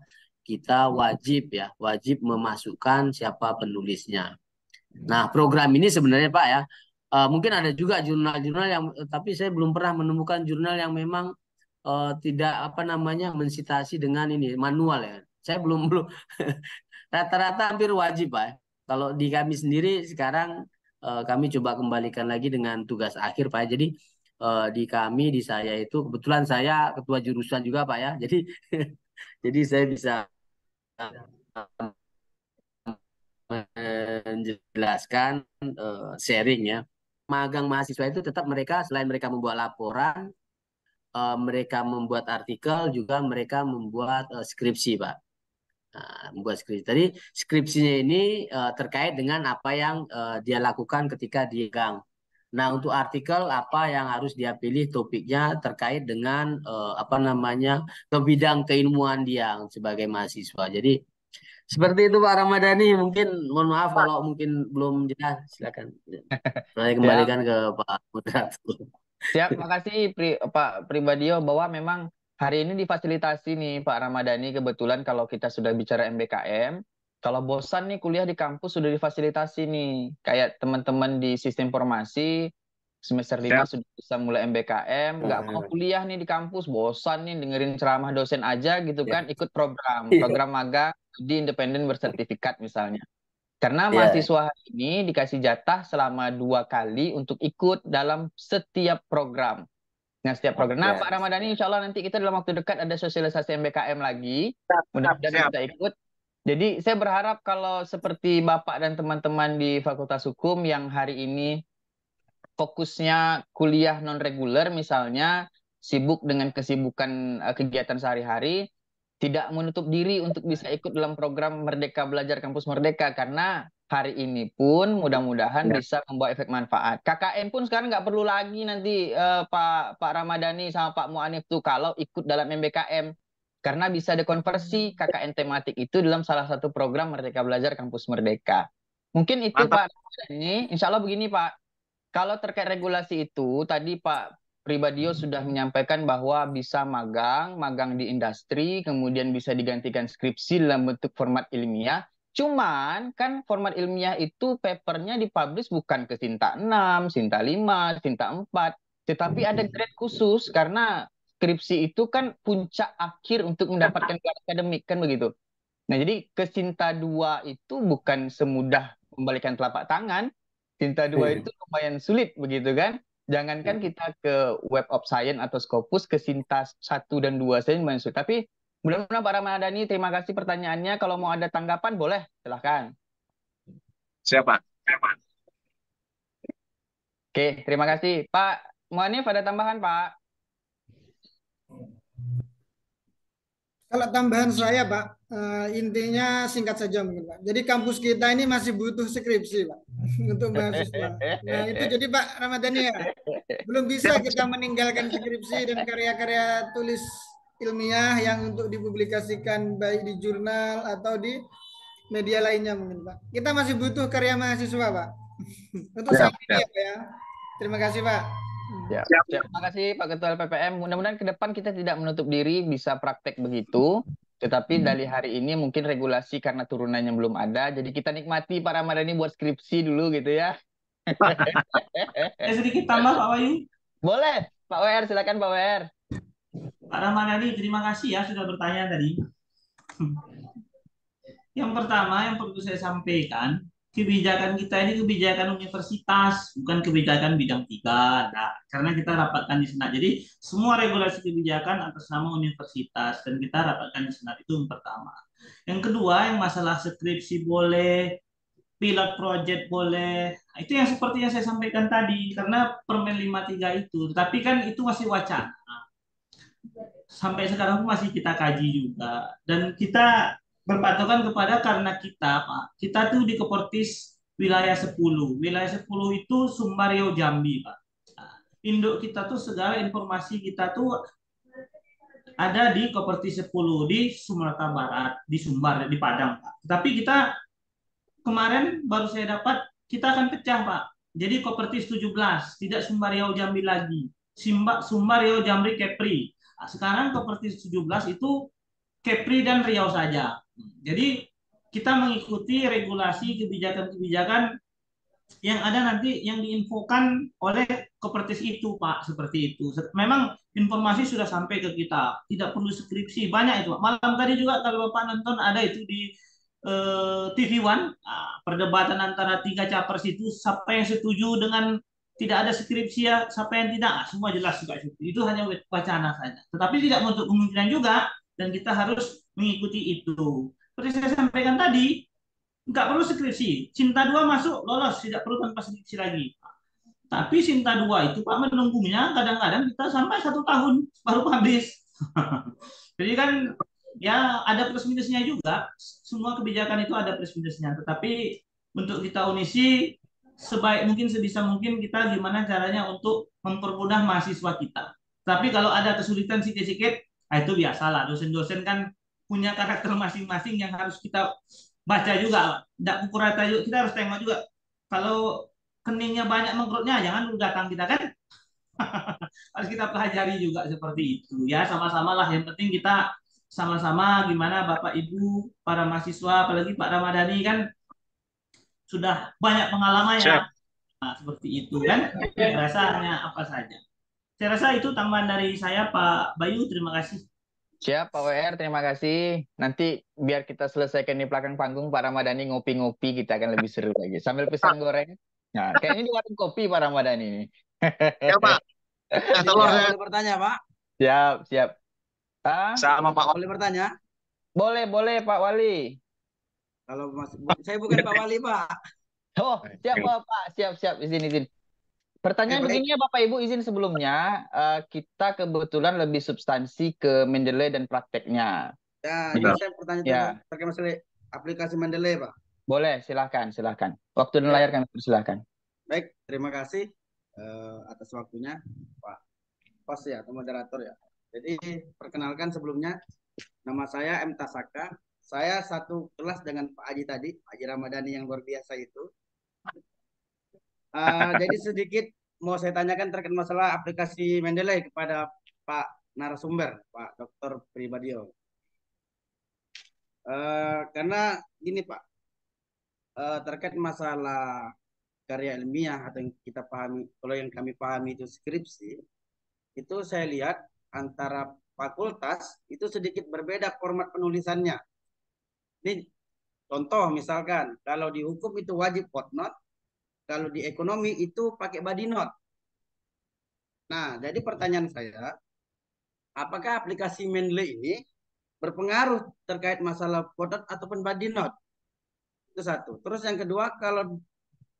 kita wajib memasukkan siapa penulisnya. Nah, program ini sebenarnya Pak ya, mungkin ada juga jurnal-jurnal yang, tapi saya belum pernah menemukan jurnal yang memang tidak mensitasi dengan ini manual ya. Saya belum rata-rata hampir wajib Pak. Kalau di kami sendiri sekarang kami coba kembalikan lagi dengan tugas akhir Pak. Jadi di saya itu kebetulan saya ketua jurusan juga Pak ya. Jadi jadi saya bisa menjelaskan sharing ya. Magang mahasiswa itu tetap mereka selain mereka membuat laporan, mereka membuat artikel, juga mereka membuat skripsi, Pak. Nah, membuat skripsi. Tadi skripsinya ini terkait dengan apa yang dia lakukan ketika dia gang. Nah, untuk artikel apa yang harus dia pilih topiknya terkait dengan apa namanya ke bidang keilmuan dia sebagai mahasiswa. Jadi seperti itu Pak Ramadhani. Mungkin mohon maaf kalau mungkin belum jelas. Silakan. Saya Siap, kembalikan ke Pak Moderator. siap. Makasih Pak Pribadio bahwa memang hari ini difasilitasi nih Pak Ramadhani. Kebetulan kalau kita sudah bicara MBKM, kalau bosan nih kuliah di kampus sudah difasilitasi nih. Kayak teman-teman di sistem informasi semester 5 Siap. sudah bisa mulai MBKM, nggak mau kuliah nih di kampus, bosan nih dengerin ceramah dosen aja gitu Ya. kan, ikut program magang di independen bersertifikat misalnya. Karena Ya. mahasiswa hari ini dikasih jatah selama 2 kali untuk ikut dalam setiap program. Nah, setiap program. Nah, Ya. Pak Ramadhani, insya Allah nanti kita dalam waktu dekat ada sosialisasi MBKM lagi. Mudah-mudahan Siap. bisa ikut. Jadi, saya berharap kalau seperti Bapak dan teman-teman di Fakultas Hukum yang hari ini fokusnya kuliah non-reguler misalnya, sibuk dengan kesibukan kegiatan sehari-hari, tidak menutup diri untuk bisa ikut dalam program Merdeka Belajar Kampus Merdeka, karena hari ini pun mudah-mudahan Ya. bisa membawa efek manfaat. KKN pun sekarang nggak perlu lagi nanti Pak Ramadhani sama Pak Mu'anif tuh kalau ikut dalam MBKM, karena bisa dikonversi KKN tematik itu dalam salah satu program Merdeka Belajar Kampus Merdeka. Mungkin itu Mantap. Pak Ramadhani. Insya Allah begini Pak, kalau terkait regulasi itu, tadi Pak Pribadio sudah menyampaikan bahwa bisa magang di industri, kemudian bisa digantikan skripsi dalam bentuk format ilmiah. Cuman kan format ilmiah itu papernya dipublish bukan ke Sinta 6, Sinta 5, Sinta 4, tetapi ada grade khusus karena skripsi itu kan puncak akhir untuk mendapatkan gelar akademik kan begitu. Nah, jadi ke Sinta 2 itu bukan semudah membalikan telapak tangan. Sinta 2 itu lumayan sulit begitu kan. Jangankan kita ke Web of Science atau Scopus, ke Sinta 1 dan 2 saja lumayan sulit. Tapi mudah-mudahan Pak Ramadhani, terima kasih pertanyaannya. Kalau mau ada tanggapan boleh, silahkan. Siap, Pak. Oke, terima kasih. Pak Muanif ada tambahan Pak? Kalau tambahan saya, Pak, intinya singkat saja mungkin, Pak. Jadi kampus kita ini masih butuh skripsi, Pak, untuk mahasiswa. Nah, itu jadi Pak Ramadhani ya, belum bisa kita meninggalkan skripsi dan karya-karya tulis ilmiah yang untuk dipublikasikan baik di jurnal atau di media lainnya mungkin, Pak. Kita masih butuh karya mahasiswa, Pak. Untuk Siap, saat ini ya, Pak ya. Terima kasih, Pak. Ya, terima kasih Pak Ketua LPPM. Mudah-mudahan ke depan kita tidak menutup diri bisa praktek begitu. Tetapi dari hari ini mungkin regulasi karena turunannya belum ada. Jadi kita nikmati Pak Ramadhani buat skripsi dulu gitu ya. Sedikit tambah Pak Wahyu. Boleh, Pak WR, silakan Pak WR. Pak Ramadhani, terima kasih ya sudah bertanya tadi. Yang pertama yang perlu saya sampaikan, kebijakan kita ini kebijakan universitas, bukan kebijakan bidang 3. Nah, karena kita rapatkan di Senat. Jadi semua regulasi kebijakan atas nama universitas dan kita rapatkan di Senat, itu yang pertama. Yang kedua, yang masalah skripsi boleh, pilot project boleh. Itu yang seperti yang saya sampaikan tadi, karena Permen 53 itu. Tapi kan itu masih wacana. Sampai sekarang pun masih kita kaji juga. Dan kita berpatokan kepada karena kita, Pak. Kita tuh di Kopertis wilayah 10. Wilayah 10 itu Sumbar Riau Jambi, Pak. Nah, induk kita tuh segala informasi kita tuh ada di Kopertis 10 di Sumatera Barat, di Sumbar, di Padang, Pak. Tapi kita kemarin baru saya dapat kita akan pecah, Pak. Jadi Kopertis 17, tidak Sumbar Riau Jambi lagi. Sumbar Riau Jambi Kepri. Nah, sekarang Kopertis 17 itu Kepri dan Riau saja. Jadi kita mengikuti regulasi kebijakan-kebijakan yang ada nanti yang diinfokan oleh Kopertis itu, Pak, seperti itu. Memang informasi sudah sampai ke kita, tidak perlu skripsi, banyak itu. Malam tadi juga kalau Bapak nonton ada itu di TV One, perdebatan antara 3 capres itu, siapa yang setuju dengan tidak ada skripsi ya, siapa yang tidak, semua jelas juga itu hanya wacana saja. Tetapi tidak menutup kemungkinan juga, dan kita harus mengikuti itu. Seperti saya sampaikan tadi, nggak perlu skripsi. Sinta 2 masuk, lolos, tidak perlu tanpa skripsi lagi. Tapi Sinta 2 itu Pak menunggunya kadang-kadang kita sampai 1 tahun baru habis. Jadi kan ya ada plus minusnya juga. Semua kebijakan itu ada plus minusnya. Tetapi untuk kita Unisi sebaik mungkin sebisa mungkin kita gimana caranya untuk mempermudah mahasiswa kita. Tapi kalau ada kesulitan sedikit-sedikit, itu biasalah. Dosen-dosen kan punya karakter masing-masing yang harus kita baca juga. Tidak pukul rata juga. Kita harus tengok juga. Kalau keningnya banyak mengkerutnya, jangan dulu datang kita kan. Harus kita pelajari juga seperti itu. Ya sama-sama lah. Yang penting kita sama-sama gimana Bapak Ibu para mahasiswa apalagi Pak Ramadhani kan sudah banyak pengalaman ya. Siap. Nah, seperti itu kan. Rasanya apa saja. Saya rasa itu tambahan dari saya Pak Bayu. Terima kasih. Siap, Pak WR, terima kasih. Nanti biar kita selesaikan di belakang panggung, Pak Ramadhani ngopi-ngopi, kita akan lebih seru lagi. Sambil pisang goreng. Nah, kayaknya di warung kopi Pak Ramadhani ini. Ya Pak, telur saya Boleh bertanya, Pak? Siap, siap. Ah, sama Pak. Boleh bertanya? boleh Pak Wali. Kalau saya bukan Pak Wali, Pak. Oh, siap Pak. Siap. Izin. Pertanyaan Baik. begini ya Bapak Ibu, izin sebelumnya. Kita kebetulan lebih substansi ke Mendeley dan prakteknya. Ya, Betul. ini saya bertanya Ya. terkait masalah aplikasi Mendeley, Pak. Boleh, silahkan. Waktu dan layar kami persilahkan. Baik, terima kasih atas waktunya, Pak Host ya, atau moderator ya. Jadi, perkenalkan sebelumnya, nama saya M. Tasaka. Saya satu kelas dengan Pak Haji tadi, Pak Haji Ramadhani yang luar biasa itu. Jadi sedikit mau saya tanyakan terkait masalah aplikasi Mendeley kepada Pak narasumber, Pak Dr. Pribadio. Karena gini Pak, terkait masalah karya ilmiah atau yang kita pahami, kalau yang kami pahami itu skripsi, itu saya lihat antara fakultas itu sedikit berbeda format penulisannya. Ini contoh misalkan, kalau di hukum itu wajib footnote, kalau di ekonomi itu pakai body note. Nah, jadi pertanyaan saya, apakah aplikasi Mendeley ini berpengaruh terkait masalah footnote ataupun body note? Itu satu. Terus yang kedua, kalau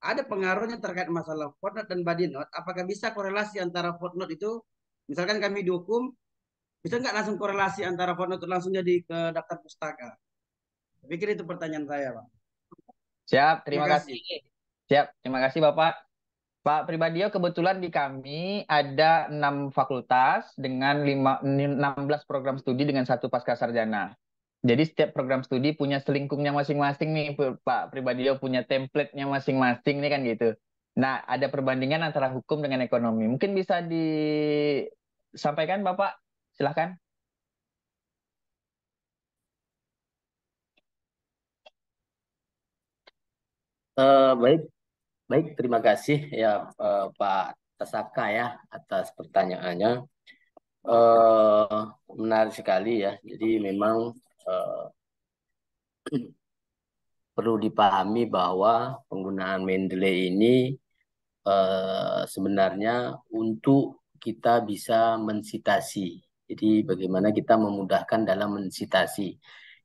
ada pengaruhnya terkait masalah footnote dan body note, apakah bisa korelasi antara footnote itu, misalkan kami di hukum, bisa nggak langsung korelasi antara footnote itu langsung jadi ke daftar pustaka? Saya pikir itu pertanyaan saya, Pak. Siap, terima Terima kasih. Siap, terima kasih Bapak. Pak Pribadio, kebetulan di kami ada 6 fakultas dengan 16 program studi dengan 1 pasca sarjana. Jadi setiap program studi punya selingkungnya masing-masing nih, Pak Pribadio punya template-nya masing-masing nih kan gitu. Nah, ada perbandingan antara hukum dengan ekonomi. Mungkin bisa disampaikan Bapak, silahkan. Baik, terima kasih ya Pak Tasaka ya atas pertanyaannya. Menarik sekali ya. Jadi memang perlu dipahami bahwa penggunaan Mendeley ini sebenarnya untuk kita bisa mensitasi. Jadi bagaimana kita memudahkan dalam mensitasi.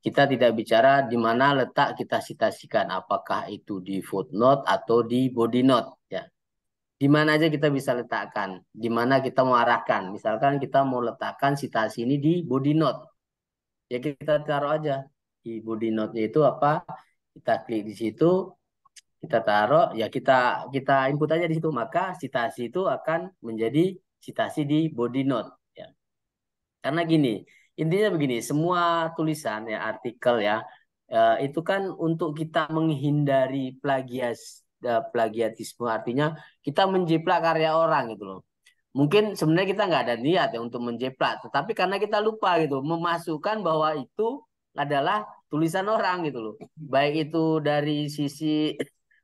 Kita tidak bicara di mana letak kita sitasikan, apakah itu di footnote atau di body note ya. Di mana aja kita bisa letakkan, di mana kita mau arahkan. Misalkan kita mau letakkan sitasi ini di body note. Ya kita taruh aja di body note-nya itu apa? Kita klik di situ, kita taruh, ya kita input aja di situ, maka citasi itu akan menjadi citasi di body note ya. Karena gini, intinya begini, semua tulisan ya artikel ya itu kan untuk kita menghindari plagiatisme, artinya kita menjiplak karya orang gitu loh. Mungkin sebenarnya kita nggak ada niat ya untuk menjiplak, tetapi karena kita lupa gitu memasukkan bahwa itu adalah tulisan orang gitu loh. Baik itu dari sisi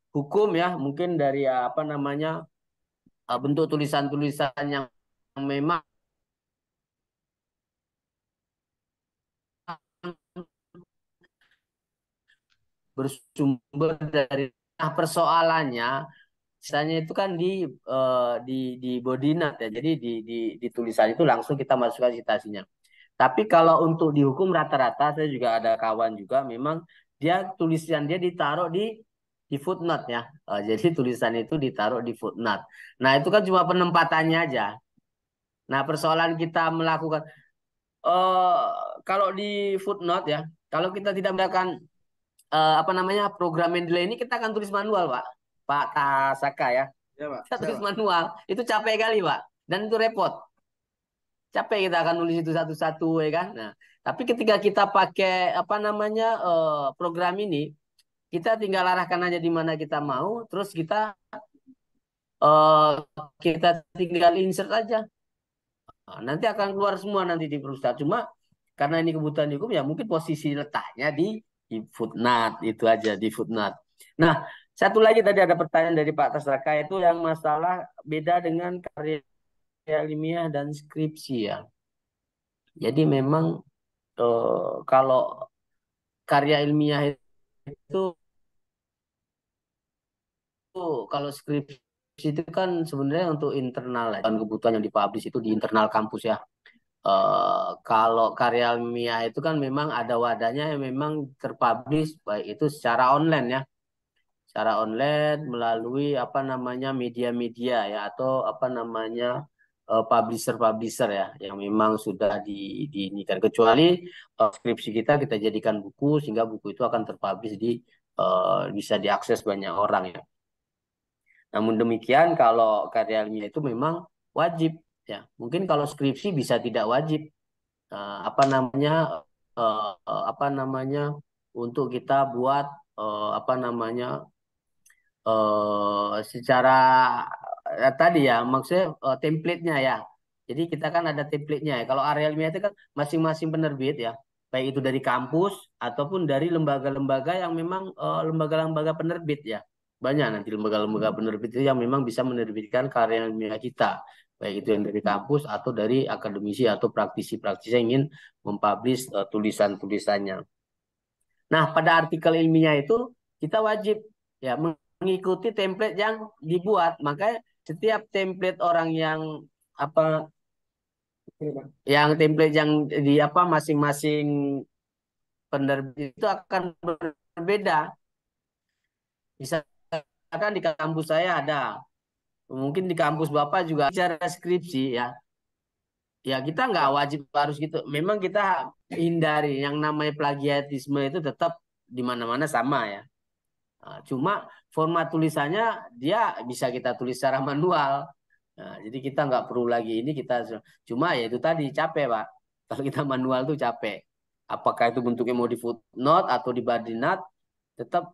hukum ya, mungkin dari apa namanya bentuk tulisan-tulisan yang memang bersumber dari persoalannya, misalnya itu kan di body note ya, jadi di tulisan itu langsung kita masukkan citasinya. Tapi kalau untuk dihukum rata-rata, saya juga ada kawan juga memang dia tulisan dia ditaruh di footnote ya. Jadi tulisan itu ditaruh di footnote. Nah, itu kan cuma penempatannya aja. Nah, persoalan kita melakukan eh, kalau di footnote ya, kalau kita tidak menggunakan apa namanya program Mendeley ini, kita akan tulis manual, Pak. Pak Tasaka ya. Ya Pak, Kita tulis siapa? manual. Itu capek kali, Pak. Dan itu repot. Capek kita akan nulis itu satu-satu ya kan. Nah, tapi ketika kita pakai apa namanya program ini, kita tinggal arahkan aja di mana kita mau, terus eh, kita tinggal insert aja. Nah, nanti akan keluar semua nanti di perusahaan. Cuma karena ini kebutuhan hukum ya mungkin posisi letaknya di footnote itu aja di footnote. Nah, satu lagi tadi ada pertanyaan dari Pak Tasraka itu yang masalah beda dengan karya ilmiah dan skripsi ya. Jadi memang kalau karya ilmiah itu kalau skripsi itu kan sebenarnya untuk internal ya. Dan kebutuhan yang dipublish itu di internal kampus ya. Kalau karya ilmiah itu kan memang ada wadahnya yang memang terpublish baik itu secara online ya, secara online melalui apa namanya media-media ya atau apa namanya publisher-publisher ya yang memang sudah ini kan kecuali skripsi kita jadikan buku sehingga buku itu akan terpublish bisa diakses banyak orang ya. Namun demikian kalau karya ilmiah itu memang wajib ya. Mungkin kalau skripsi bisa tidak wajib apa namanya untuk kita buat apa namanya secara tadi ya maksudnya template-nya ya. Jadi kita kan ada template-nya ya. Kalau area ilmiah itu kan masing-masing penerbit ya, baik itu dari kampus ataupun dari lembaga-lembaga yang memang lembaga-lembaga penerbit ya. Banyak nanti lembaga-lembaga penerbit itu yang memang bisa menerbitkan karya ilmiah kita. Baik itu yang dari kampus atau dari akademisi atau praktisi-praktisi yang ingin mempublish tulisan-tulisannya. Nah, pada artikel ilmiah itu kita wajib ya mengikuti template yang dibuat. Makanya setiap template orang apa template yang di apa masing-masing penerbit itu akan berbeda. Misalkan di kampus saya ada, mungkin di kampus Bapak juga bicara skripsi ya. Ya kita nggak wajib harus gitu. Memang kita hindari yang namanya plagiatisme itu tetap di mana-mana sama ya. Cuma format tulisannya dia bisa kita tulis secara manual. Nah, jadi kita nggak perlu lagi ini kita cuma ya itu tadi capek Pak. Kalau kita manual tuh capek. Apakah itu bentuknya mau di footnote atau di body note tetap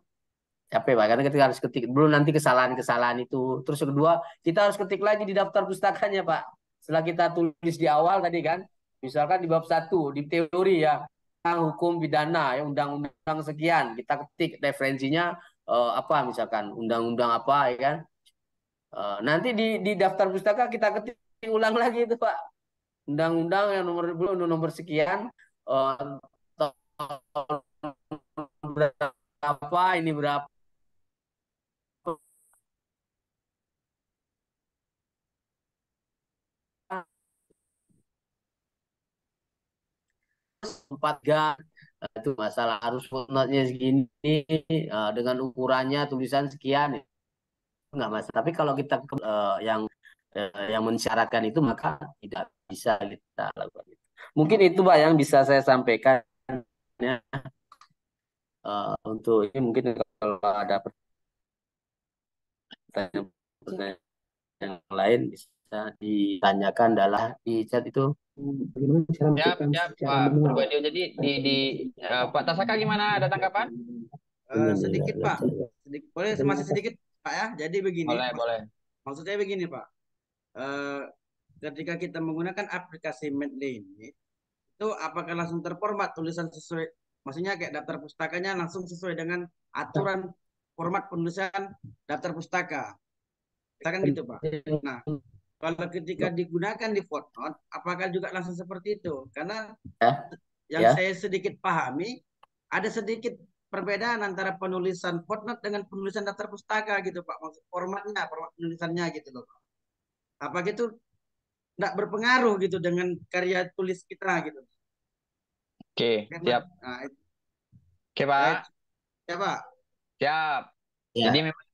capek Pak. Karena kita harus ketik belum nanti kesalahan-kesalahan itu. Terus kedua kita harus ketik lagi di daftar pustakanya Pak. Setelah kita tulis di awal tadi kan, misalkan di bab 1 di teori ya hukum pidana ya undang-undang sekian kita ketik referensinya apa misalkan undang-undang apa ya kan. Nanti di daftar pustaka kita ketik ulang lagi itu Pak. Undang-undang yang nomor sekian berapa ini berapa empat gang itu masalah harus footnote-nya segini dengan ukurannya tulisan sekian nggak masalah. Tapi kalau kita yang mensyaratkan itu maka tidak bisa kita lakukan itu. Mungkin itu Pak yang bisa saya sampaikan ya. Untuk ini mungkin kalau ada pertanyaan yang lain bisa ditanyakan adalah di chat itu bagaimana cara Siap, melakukan siap, secara Pak manual. Purbadio. Jadi Pak Tasaka gimana? Ada tanggapan? Sedikit Pak, boleh masih sedikit Pak ya. Jadi begini, Boleh, boleh. maksud saya begini Pak. Ketika kita menggunakan aplikasi Mendeley ini, itu apakah langsung terformat tulisan sesuai, maksudnya kayak daftar pustakanya langsung sesuai dengan aturan format penulisan daftar pustaka. Misalkan gitu Pak. Nah, kalau ketika digunakan di footnote, apakah juga langsung seperti itu? Karena yang saya sedikit pahami, ada sedikit perbedaan antara penulisan footnote dengan penulisan daftar pustaka gitu Pak. Maksud formatnya, format penulisannya gitu loh Pak. Apakah itu tidak berpengaruh gitu dengan karya tulis kita gitu? Oke, siap. Nah, Oke, Pak. ya Pak. Siap. Ya, Jadi memang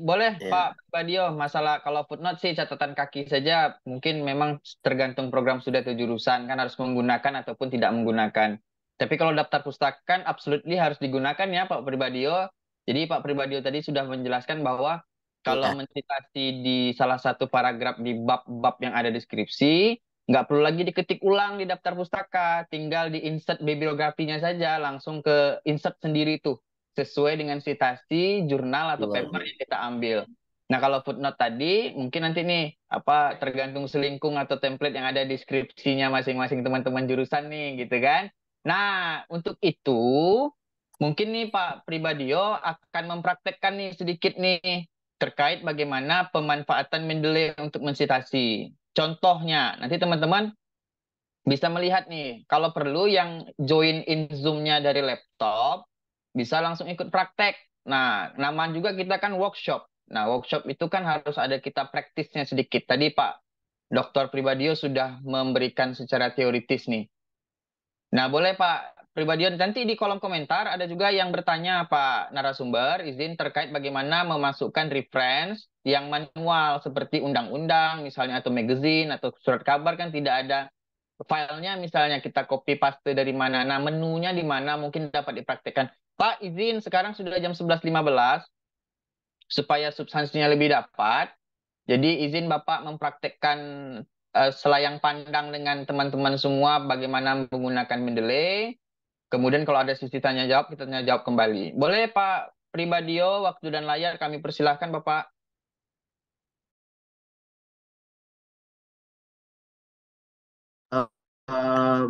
boleh ya. Pak Badio, masalah kalau footnote sih catatan kaki saja, mungkin memang tergantung program sudah atau jurusan kan harus menggunakan ataupun tidak menggunakan. Tapi kalau daftar pustaka kan absolutely harus digunakan ya Pak Pribadio. Jadi Pak Pribadio tadi sudah menjelaskan bahwa kalau Ya. mencitasi di salah satu paragraf di bab-bab yang ada di skripsi, nggak perlu lagi diketik ulang di daftar pustaka, tinggal di insert bibliografinya saja, langsung ke insert sendiri tuh sesuai dengan citasi jurnal atau Luar paper biasa. yang kita ambil. Nah, kalau footnote tadi mungkin nanti nih apa tergantung selingkung atau template yang ada di skripsinya masing-masing teman-teman jurusan nih gitu kan. Nah, untuk itu mungkin nih Pak Pribadio akan mempraktekkan nih sedikit nih terkait bagaimana pemanfaatan Mendeley untuk mensitasi. Contohnya, nanti teman-teman bisa melihat nih, kalau perlu yang join in Zoom-nya dari laptop, bisa langsung ikut praktek. Nah, nama juga kita kan workshop. Nah, workshop itu kan harus ada kita praktisnya sedikit. Tadi Pak Dr. Pribadio sudah memberikan secara teoritis nih. Nah, boleh Pak Pribadio, nanti di kolom komentar ada juga yang bertanya Pak narasumber, izin terkait bagaimana memasukkan reference yang manual seperti undang-undang misalnya atau magazine atau surat kabar kan tidak ada filenya misalnya kita copy paste dari mana. Nah, menunya di mana mungkin dapat dipraktekkan. Pak, izin sekarang sudah jam 11.15 supaya substansinya lebih dapat. Jadi izin Bapak mempraktekkan selayang pandang dengan teman-teman semua bagaimana menggunakan Mendeley. Kemudian kalau ada sisi tanya jawab, kita tanya jawab kembali. Boleh Pak Pribadio, waktu dan layar kami persilahkan Bapak.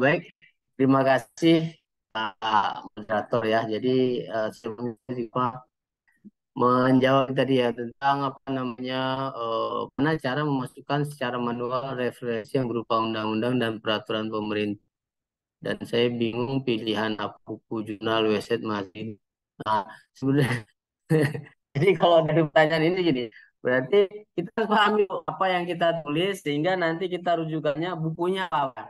Baik, terima kasih Pak Moderator ya. Jadi sebelumnya juga menjawab tadi ya tentang apa namanya mana cara memasukkan secara manual referensi yang berupa undang-undang dan peraturan pemerintah. Dan saya bingung pilihan apa buku, jurnal, website masih. Nah, sebenarnya jadi kalau dari pertanyaan ini gini, berarti kita harus pahami apa yang kita tulis sehingga nanti kita rujukannya bukunya apa.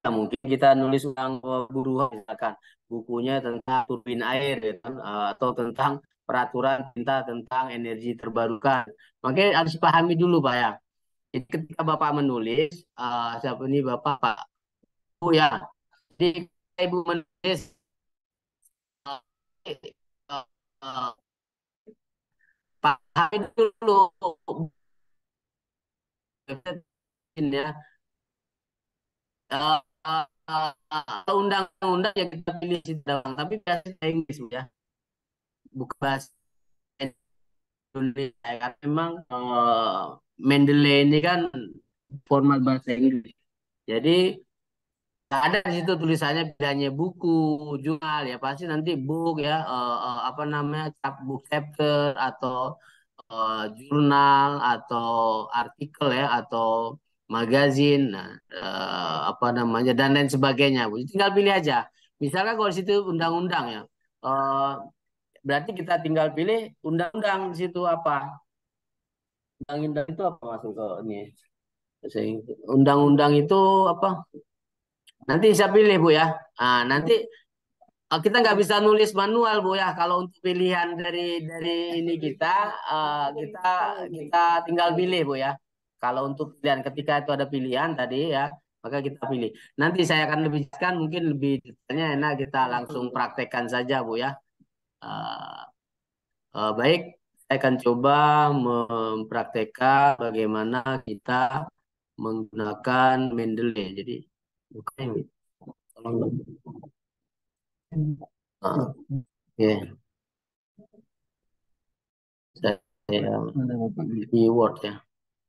Nah, mungkin kita nulis tentang buruhan misalkan bukunya tentang turbin air gitu kan, atau tentang peraturan perintah tentang energi terbarukan. Makanya harus pahami dulu Pak ya. Jadi ketika Bapak menulis, siapa ini Bapak Pak Bu ya. Jadi Ibu menulis uh, pahami dulu ya undang-undang yang kita pilih sidang, tapi bahasa Inggris ya, bukan bahasa Indonesia. Karena memang Mendeley ini kan format bahasa Inggris. Jadi nggak ada di situ tulisannya bedanya buku, jurnal ya pasti nanti book ya apa namanya book chapter atau jurnal atau artikel ya atau magazin, nah, apa namanya dan lain sebagainya. Bu. Tinggal pilih aja. Misalnya kalau di situ undang-undang ya, berarti kita tinggal pilih undang-undang di situ apa. Undang-undang itu apa masuk ke ini? Undang-undang itu apa? Nanti saya pilih Bu ya. Nah, nanti kita nggak bisa nulis manual Bu ya. Kalau untuk pilihan dari ini kita kita tinggal pilih Bu ya. Kalau untuk pilihan ketika itu ada pilihan tadi ya, maka kita pilih. Nanti saya akan lebih jelaskan mungkin lebih detailnya enak kita langsung praktekkan saja Bu ya. Uh, Baik, saya akan coba mempraktekkan bagaimana kita menggunakan Mendeley. Jadi bukan ini. Tolong dong. Ya, saya di Word ya.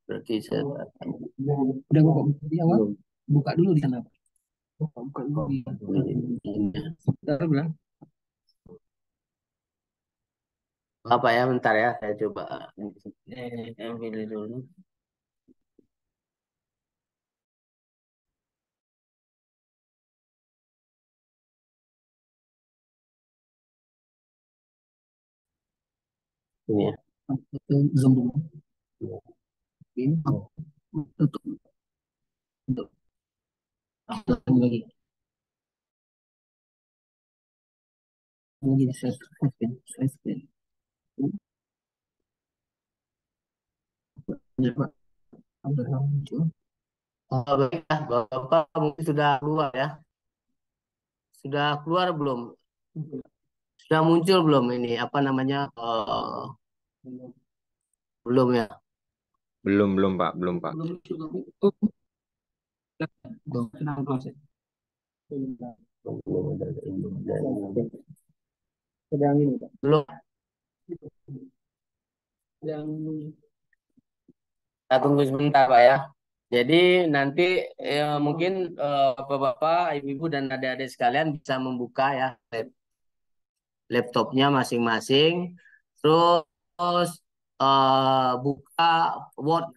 Berarti saya Udah Bapak buka di awal? Buka dulu di sana. Buka dulu di bilang. apa ya bentar ya saya coba ambil dulu. Ini ya. Zoom dulu. Ini tutup. Tutup. Tutup lagi. lagi share screen. Ya, Pak. Udah muncul. Baiklah, Bapak mungkin sudah keluar ya. Sudah keluar belum? Sudah muncul belum ini apa namanya? Belum ya. Belum Pak, belum Pak. Belum muncul, tapi oh, kenapa Mas? Sedang ini Pak. Belum. Yang Kita tunggu sebentar Pak ya. Jadi nanti mungkin Bapak-bapak, Ibu-ibu dan adik-adik sekalian bisa membuka ya laptopnya masing-masing. Terus buka Word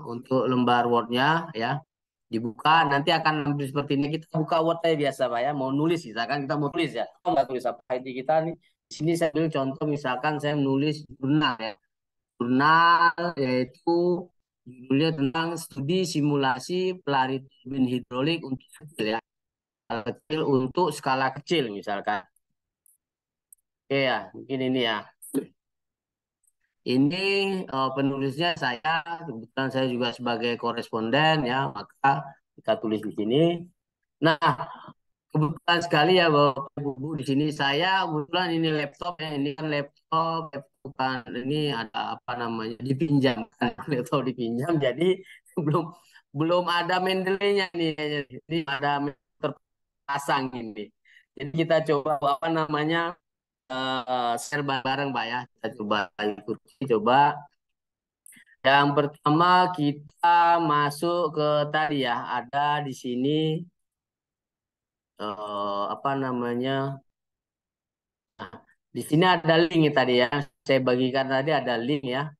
untuk lembar Word-nya ya. Dibuka nanti akan seperti ini. Kita buka Word aja biasa Pak ya. Mau nulis misalkan kita mau tulis ya. Kalau nggak tulis apa ID kita nih. Di sini saya ambil contoh misalkan saya menulis jurnal ya. Jurnal yaitu judulnya tentang studi simulasi pelari turbin hidrolik untuk kecil ya. Kecil untuk skala kecil misalkan. Oke ya, mungkin ini ya. Ini penulisnya saya, kebetulan saya juga sebagai koresponden ya, maka kita tulis di sini. Nah, kebetulan sekali ya Bapak Ibu di sini saya kebetulan ini laptop ya, ini kan laptop bukan ini ada apa namanya dipinjamkan laptop dipinjam jadi belum belum ada Mendeley-nya nih ini ada terpasang ini. Jadi kita coba apa namanya share bareng Pak ya. Kita coba ikuti coba. Yang pertama kita masuk ke tadi ya ada di sini apa namanya di sini ada link tadi ya saya bagikan tadi ada link ya.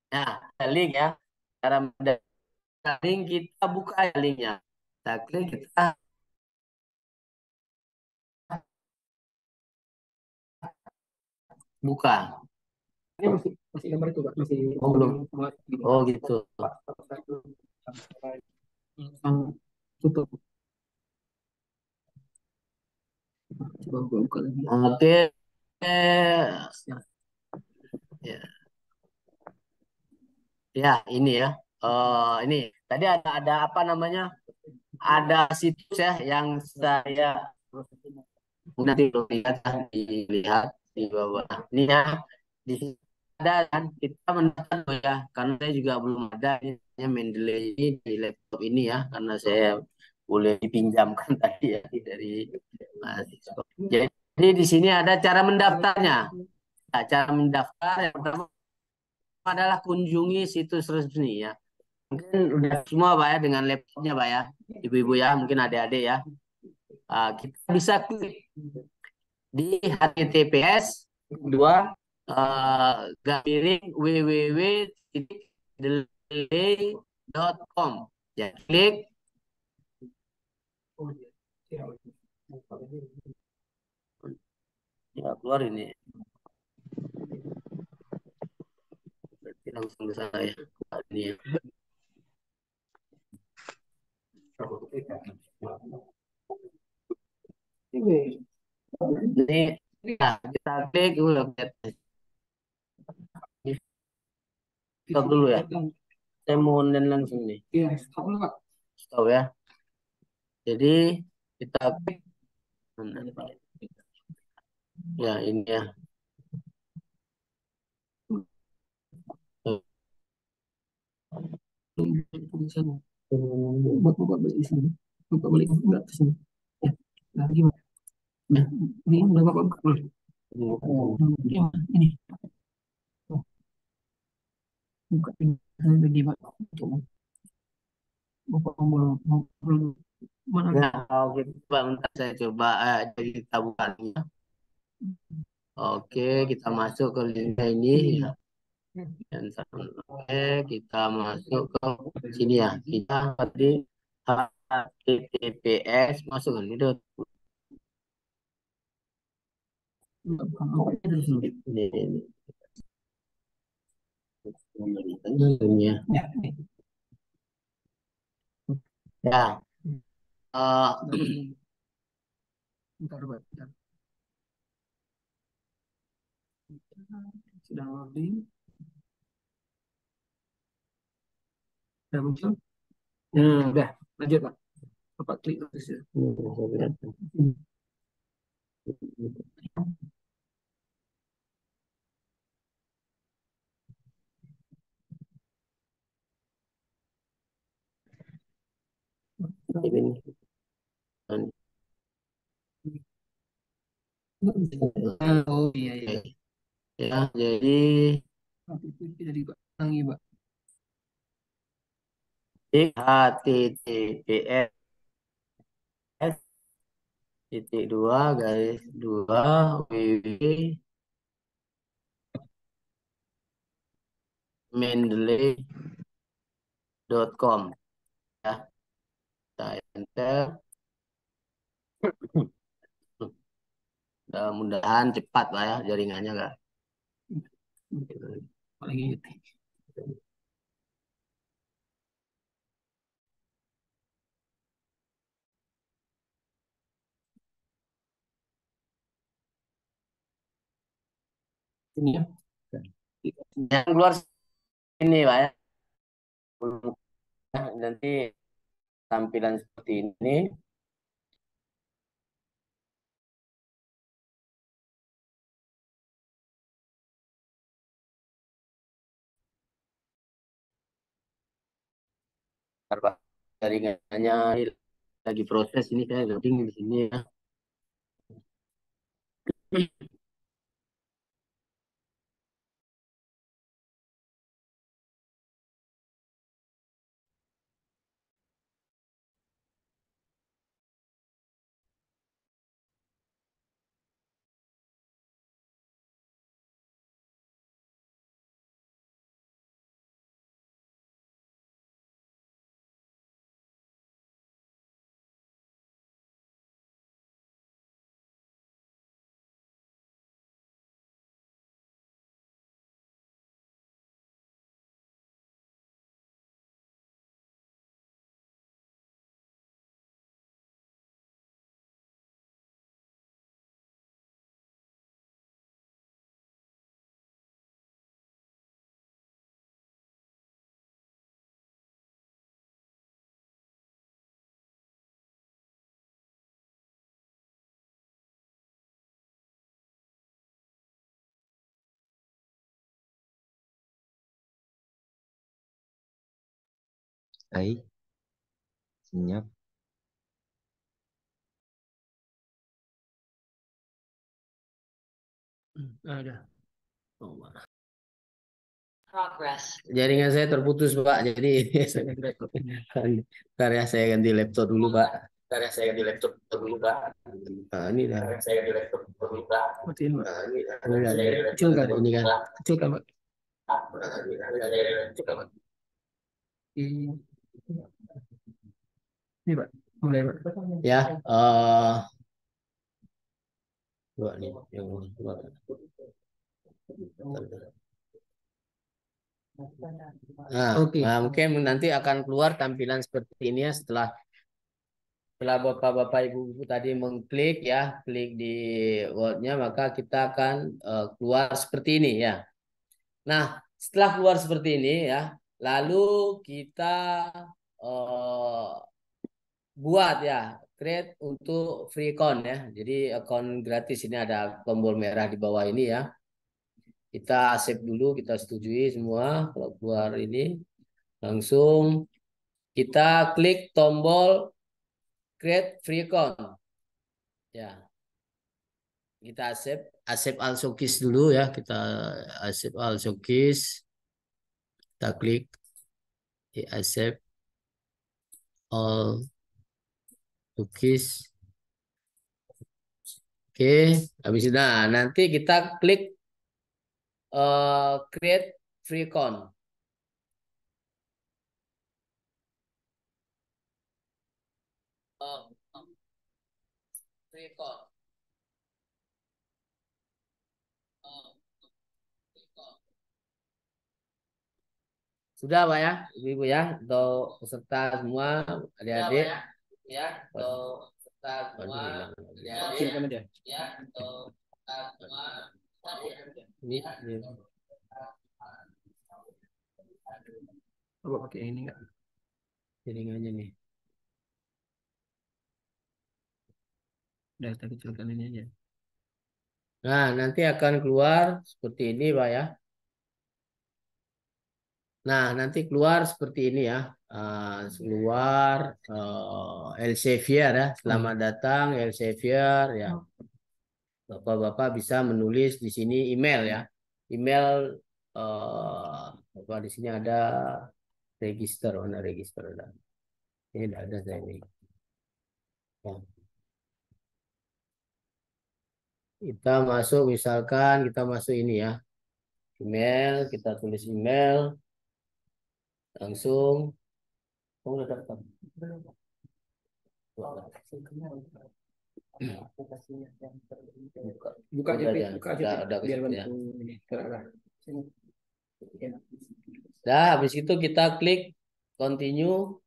Nah ada link ya cara link kita buka ya linknya kita klik kita buka. ini masih gambar itu Pak, masih belum. Oh gitu. Tutup. Coba buka lagi. Oke. Ya. Ya, ini ya. Ini tadi ada apa namanya? Ada situs ya yang saya nanti belum lihat dilihat di bawah. Ini ya di sini ada kan kita mendaftar ya karena saya juga belum ada ini Mendeley ini di laptop ini ya karena saya boleh dipinjamkan tadi ya dari mahasiswa. Jadi di sini ada cara mendaftarnya. Nah, cara mendaftar yang pertama adalah kunjungi situs resmi ya. Mungkin udah semua Pak ya dengan laptopnya Pak ya. Ibu-ibu ya, mungkin adik-adik ya. Kita bisa klik di https www.delay.com ya klik ya keluar ini berarti langsung ke sana ya ini ya. Ini ya, kita klik stop dulu ya. Saya mohon dan langsung nih. Iya, stop dulu Pak. Stop ya. Jadi kita klik. Ya ini ya. Buka balik di sini. Buka balik enggak ke sini. Ya. Nah, gimana? Nah, ini udah Bapak buka belum? Ini. Buka ini lagi Pak. Bapak mau mana? Nah, oke, bentar saya coba jadi kita buka ya. Oke, kita masuk ke linknya ini ya. Oke, kita masuk ke sini ya. Kita tadi HTTPS masuk kan itu. Ini ya. Ya, eh, Bentar, Pak. Bentar. Sedang loading. Sudah muncul? Udah. Lanjut, Pak. Bapak klik terus ya. Oh iya, iya. ya, jadi Jadi Pak, ulangi Pak. HTTPS titik dua garis dua www mendeley.com ya, saya enter. Mudah-mudahan cepat lah ya jaringannya nggak. Lagi gitu. Ini ya. Yang keluar ini Pak ya. Nanti tampilan seperti ini. Pak, jaringannya lagi proses ini, saya loading di sini ya. Hai, senyap. Ada. Oh, jaringan saya terputus Pak, jadi ntar ya saya ganti laptop dulu Pak. Nah, ini dah. Matiin Pak. Nah, ini dah. Kecil kan? Ini kan. Kecil kan Pak? Nah, Ini Pak, mulai Pak. ya, dua nih yang dua. Nah, Oke. nah, mungkin nanti akan keluar tampilan seperti ini ya setelah bapak-bapak ibu-ibu tadi mengklik ya, klik di Word-nya, maka kita akan keluar seperti ini ya. Nah, setelah keluar seperti ini ya, lalu kita eh, buat ya, create untuk free account ya. Jadi akun gratis ini ada tombol merah di bawah ini ya. Kita save dulu, kita setujui semua. Kalau keluar ini, langsung kita klik tombol create free account. Ya, kita accept all cookies dulu ya. Kita accept all cookies. Kita klik di accept all cookies. Oke, habis itu nah, nanti kita klik create free account. Free account. Sudah Pak ya, Ibu-ibu ya, untuk peserta semua, adik-adik. Waduh, hilang. Silakan aja. Ini. Coba pakai ini enggak? Jaringannya nih. Udah kita kecilkan ini aja. Nah, nanti akan keluar seperti ini, Pak ya. Nah, nanti keluar seperti ini ya. Keluar Elsevier ya. Selamat datang Elsevier ya. Bapak-bapak bisa menulis di sini email ya. Email di sini ada register, mana register ada. Ini tidak ada saya ini. Ya. Kita masuk misalkan kita masuk ini ya. Email, kita tulis email langsung. Oh, udah daftar. Buka aja, Udah, buka aja, udah biar ya. bantu ini terarah. Nah, habis itu kita klik continue.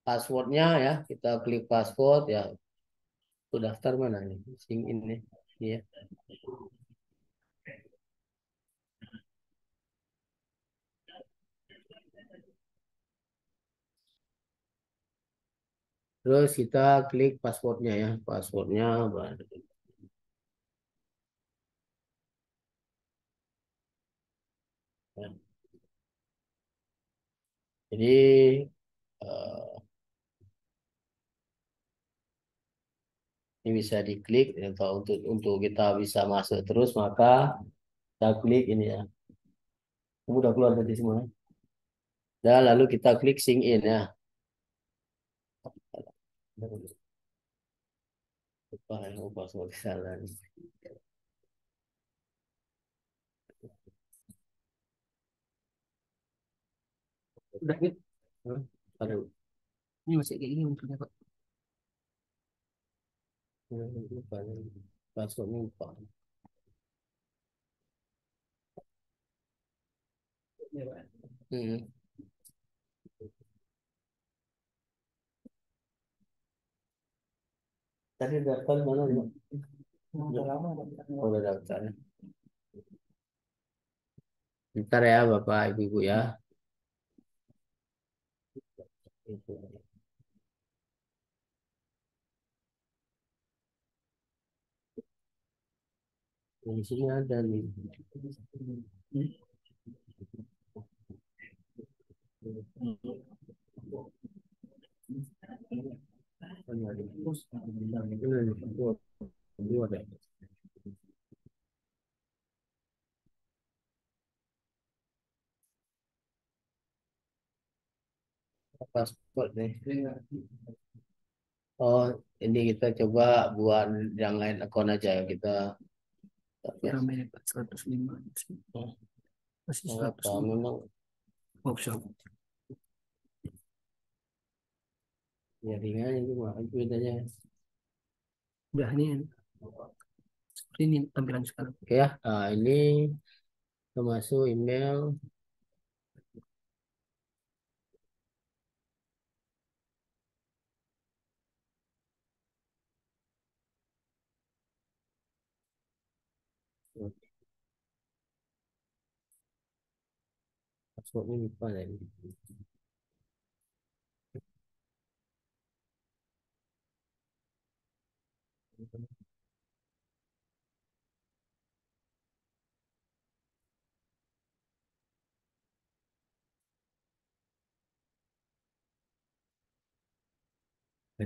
Passwordnya ya, kita klik password ya. Itu daftar mana nih? Sign in nih. Iya. Terus kita klik passwordnya ya, passwordnya. Jadi eh, ini bisa diklik atau untuk kita bisa masuk terus maka kita klik ini ya. Kamu udah keluar dari semua. Dan lalu kita klik sign in ya. Lupa ya, password salah. Udah nih. Aduh. Ini masih kayak gini bentuknya Pak. Lupa. Passwordnya lupa. Hmm. Tadi daftar mana? Oh, udah daftar. Bentar ya Bapak Ibu ya. Di sini ada nih. Dua deh. Paspor deh. Oh, ini kita coba buat yang lain akun aja ya kita. Ramai Pak 105. Masih 105. Memang Workshop. jaringan itu mah bedanya. Udah ini seperti ini tampilan sekarang. Oke ya. Nah, ini termasuk email. Passwordnya lupa lagi.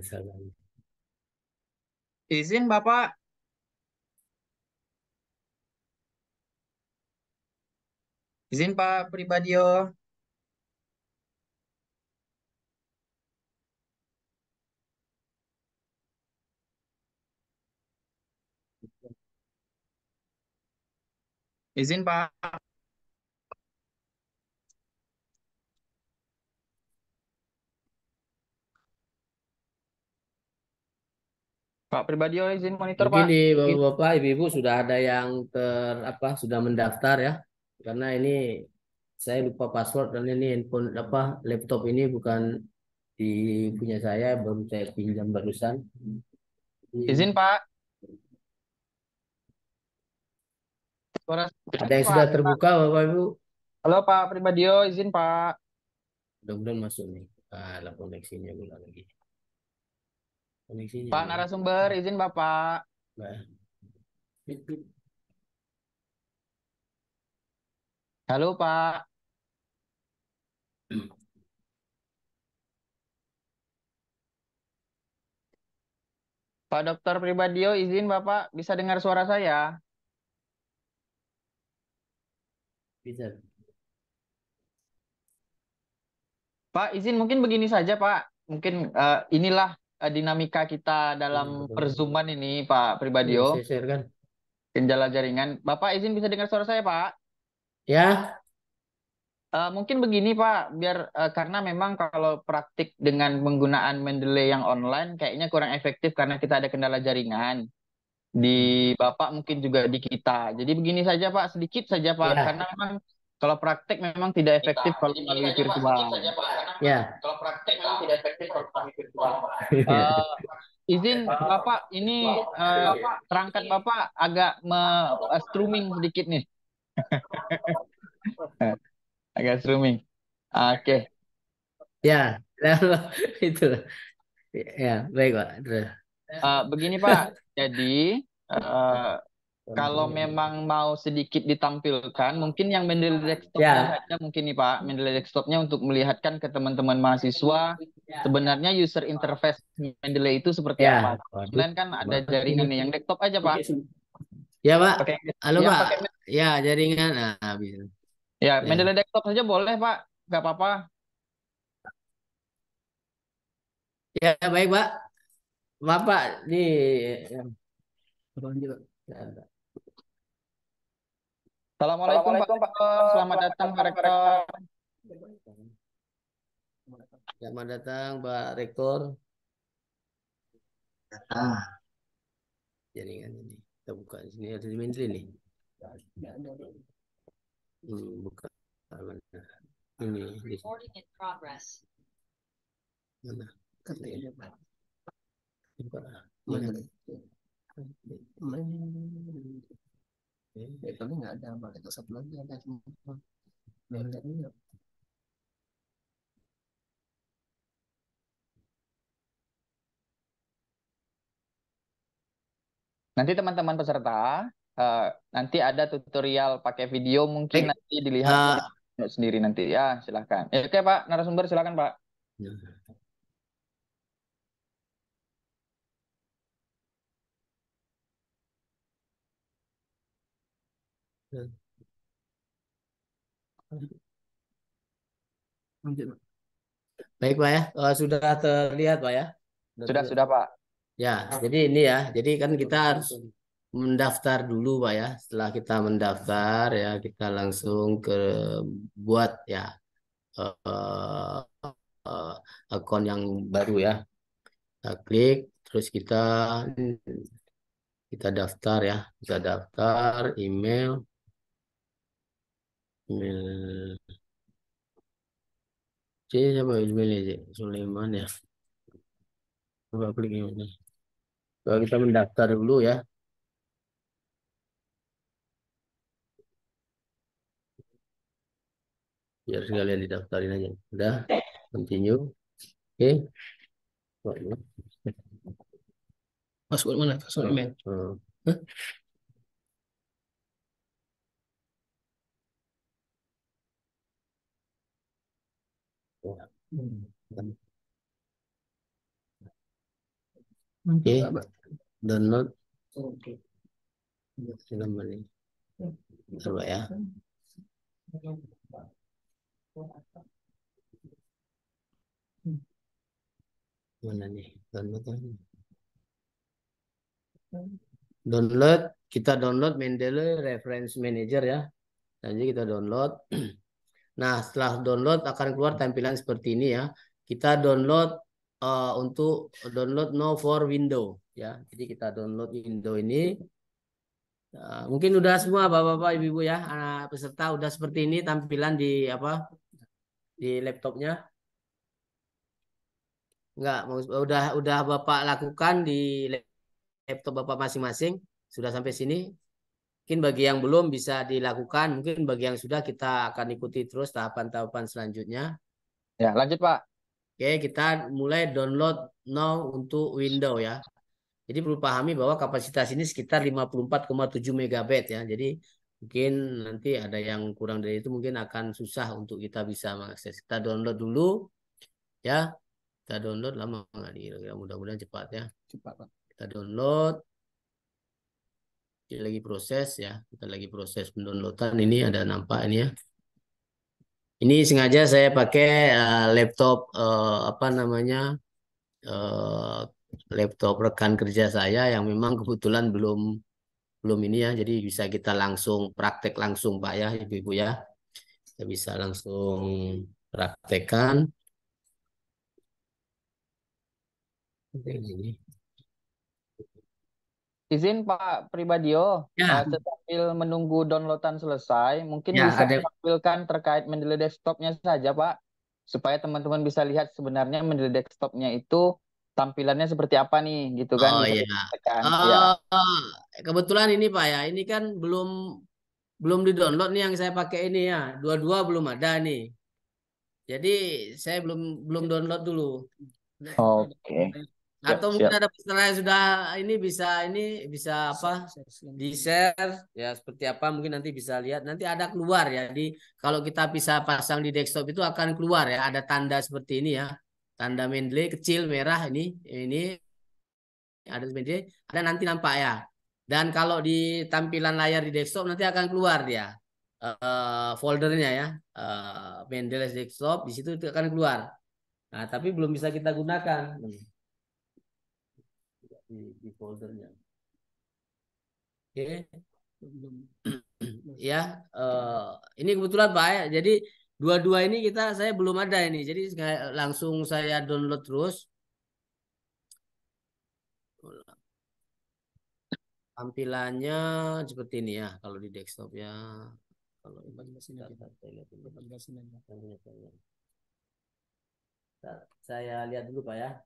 Salah. Izin Bapak, izin Pak Pribadio. Izin Pak. Pak Pribadio izin monitor, Pak. Begini, Bapak-bapak, Ibu-ibu sudah ada yang sudah mendaftar ya. Karena ini saya lupa password dan ini handphone laptop ini bukan di punya saya, baru saya pinjam barusan. Izin, Pak. Suara Ada yang Pak. sudah terbuka, Bapak Ibu? Halo Pak Pribadio, izin Pak. Mudah-mudahan masuk nih. Lah koneksinya ulang lagi. Koneksinya. Pak narasumber, izin Bapak. Nah. Halo Pak. Pak Dokter Pribadio, izin Bapak bisa dengar suara saya? Bisa. Pak, izin mungkin begini saja Pak. Mungkin inilah dinamika kita dalam perzuman ini Pak Pribadio. Saya share kan. Kendala jaringan. Bapak izin bisa dengar suara saya Pak? Ya. Mungkin begini Pak, biar karena memang kalau praktik dengan penggunaan Mendeley yang online kayaknya kurang efektif karena kita ada kendala jaringan. Di Bapak mungkin juga di kita. Jadi begini saja Pak, sedikit saja Pak, Ya. karena memang kalau praktek memang tidak efektif kalau melalui virtual. Ya. Kalau praktek memang tidak efektif kalau melalui virtual. Izin Bapak, ini perangkat Bapak agak streaming sedikit nih. Agak streaming. Oke. Ya, itu. Ya, baik Pak. Begini Pak, jadi kalau memang mau sedikit ditampilkan, mungkin yang Mendeley desktopnya saja mungkin nih Pak, Mendeley desktopnya untuk melihatkan ke teman-teman mahasiswa sebenarnya user interface Mendeley itu seperti apa. Selain kan ada jaringan nih, yang desktop aja Pak. Ya Pak. Halo yang Pak. pakai Ya, jaringan. Bisa. Ya, Mendeley desktop saja boleh Pak, nggak apa-apa. Ya, baik Pak. Bapak di Assalamualaikum Pak Rektor. Selamat datang Pak Rektor. Selamat datang Pak Rektor. Jaringan ini kita buka di sini ada di Mendeley nih. Buka mana? Ini. Recording in progress. Mana? Katanya Pak. Mana? Tapi nggak ada Pak. Satu lagi ada semua. Nanti teman-teman peserta, nanti ada tutorial pakai video mungkin nanti dilihat sendiri nanti ya, silahkan. Oke Pak, narasumber silahkan Pak. Baik Pak ya, sudah terlihat Pak ya? Sudah Pak. Ya, jadi ini ya, jadi kan kita harus mendaftar dulu Pak ya. Setelah kita mendaftar ya, kita langsung ke buat ya akun yang baru ya. Kita klik, terus kita daftar ya, kita daftar email siapa emailnya Sulaiman ya. Coba klik ini. Kalau kita mendaftar dulu ya. Biar sekalian didaftarin aja. Udah, continue. Oke. Password mana? Password email. Oke, download. Coba ya. Mana nih? Download, kita download Mendeley Reference Manager ya. Nanti kita download. Nah, setelah download akan keluar tampilan seperti ini ya. Kita download untuk download Now for Window ya. Jadi kita download window ini. Mungkin udah semua Bapak-bapak, Ibu-ibu ya, anak peserta udah seperti ini tampilan di di laptopnya. Enggak, udah Bapak lakukan di laptop Bapak masing-masing. Sudah sampai sini. Mungkin bagi yang belum bisa dilakukan, mungkin bagi yang sudah kita akan ikuti terus tahapan-tahapan selanjutnya. Ya, lanjut Pak. Oke, kita mulai download Now untuk Windows ya. Jadi perlu pahami bahwa kapasitas ini sekitar 54,7 MB ya. Jadi mungkin nanti ada yang kurang dari itu, mungkin akan susah untuk kita bisa mengakses. Kita download dulu ya. Kita download lama nggak nih? Mudah-mudahan cepat ya. Cepat, Pak. Kita download. Kita lagi proses ya. Kita lagi proses pendownloadan. Ini ada nampak ini ya. Ini sengaja saya pakai laptop apa namanya? Laptop rekan kerja saya yang memang kebetulan belum ini ya, jadi bisa kita langsung praktek langsung Pak ya, Ibu-ibu ya. Kita bisa langsung praktekkan. Ini. Izin Pak Pribadio, Ya. sambil menunggu downloadan selesai, mungkin Ya, bisa ada. menampilkan terkait Mendeley desktopnya saja Pak, supaya teman-teman bisa lihat sebenarnya Mendeley desktopnya itu tampilannya seperti apa nih, gitu kan? Oh Bisa iya. disampaikan. Ya. Kebetulan ini Pak ya, ini kan belum di-download nih yang saya pakai ini ya. Dua-dua belum ada nih. Jadi saya belum download dulu. Oke. Atau Siap, mungkin siap. ada peserta yang sudah bisa apa di share ya, seperti apa mungkin nanti bisa lihat, nanti ada keluar ya. Jadi kalau kita bisa pasang di desktop itu akan keluar ya, ada tanda seperti ini ya, tanda Mendeley kecil merah ini ada Mendeley, ada nanti nampak ya. Dan kalau di tampilan layar di desktop nanti akan keluar dia foldernya ya, Mendeley desktop di situ itu akan keluar. Nah tapi belum bisa kita gunakan di foldernya. Oke. Ya, ini kebetulan Pak ya. Jadi dua-dua ini saya belum ada ini. Jadi langsung saya download terus. Tampilannya seperti ini ya kalau di desktop ya. Kalau saya lihat dulu Pak ya.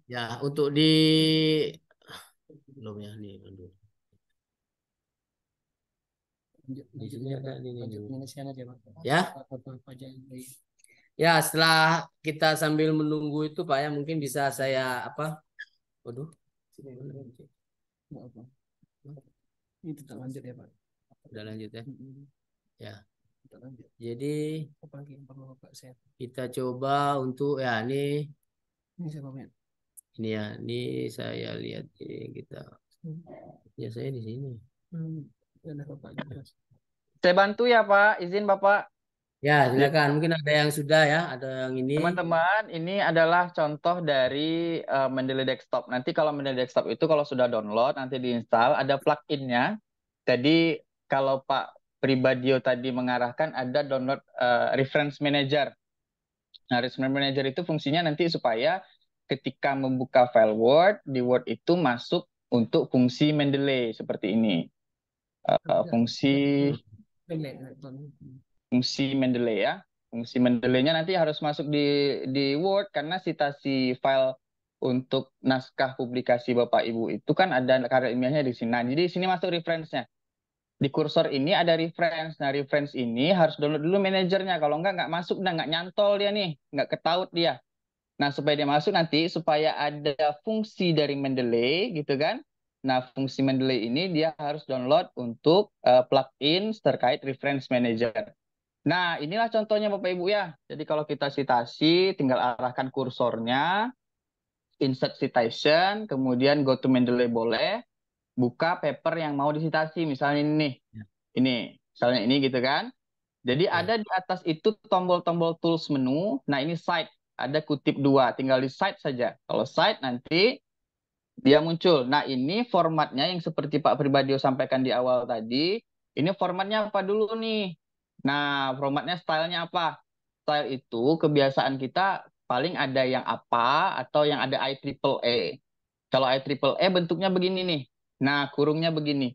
Ya, untuk belum ya nih. Di sini ada ini. Ya. Ya, setelah kita sambil menunggu itu Pak ya, mungkin bisa saya apa? Waduh. Ini tidak lanjut ya Pak. Udah lanjut ya. Ya. Jadi kita coba untuk ya ini siapa Pak? Ini ya, ini saya lihat ini kita. Ya saya di sini. Saya bantu ya Pak, izin Bapak. Ya, silakan. Mungkin ada yang sudah ya, ada yang ini. Teman-teman, ini adalah contoh dari Mendeley Desktop. Nanti kalau Mendeley Desktop itu kalau sudah download, nanti diinstal, ada plugin-nya. Jadi kalau Pak Pribadio tadi mengarahkan ada download Reference Manager. Nah, Reference Manager itu fungsinya nanti supaya ketika membuka file Word, di Word itu masuk untuk fungsi Mendeley seperti ini. Fungsi Mendeley ya. Fungsi Mendeley-nya nanti harus masuk di Word karena citasi file untuk naskah publikasi Bapak Ibu itu kan ada karya ilmiahnya di sini. Nah, jadi di sini masuk reference-nya. Di kursor ini ada reference. Nah, reference ini harus download dulu manajernya. Kalau nggak masuk, nggak nyantol dia nih, nggak ketaut dia. Nah, supaya dia masuk nanti, supaya ada fungsi dari Mendeley, gitu kan. Nah, fungsi Mendeley ini dia harus download untuk plugin terkait Reference Manager. Nah, inilah contohnya Bapak Ibu ya. Jadi kalau kita citasi, tinggal arahkan kursornya, insert citation, kemudian go to Mendeley boleh, buka paper yang mau disitasi, misalnya ini nih. Ini, misalnya ini gitu kan. Jadi ada di atas itu tombol-tombol tools menu. Nah, ini cite. ada kutip 2, tinggal di cite saja. Kalau cite nanti dia muncul. Nah, ini formatnya yang seperti Pak Pribadio sampaikan di awal tadi, ini formatnya apa dulu nih? Nah, formatnya stylenya apa? Style itu kebiasaan kita paling ada yang apa atau yang ada IEEE. Kalau IEEE bentuknya begini nih. Nah, kurungnya begini.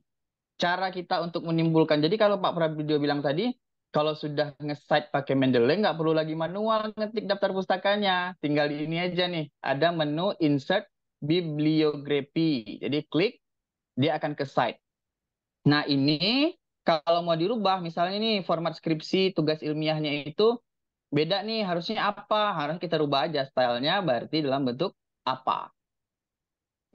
Cara kita untuk menimbulkan, jadi kalau Pak Prabidio bilang tadi, kalau sudah nge-cite pakai Mendeley, nggak perlu lagi manual ngetik daftar pustakanya. Tinggal di ini aja nih, ada menu insert bibliography. Jadi klik, dia akan ke site. Nah ini kalau mau dirubah, misalnya nih format skripsi, tugas ilmiahnya itu beda nih, harusnya apa? Harus kita rubah aja stylenya, berarti dalam bentuk apa.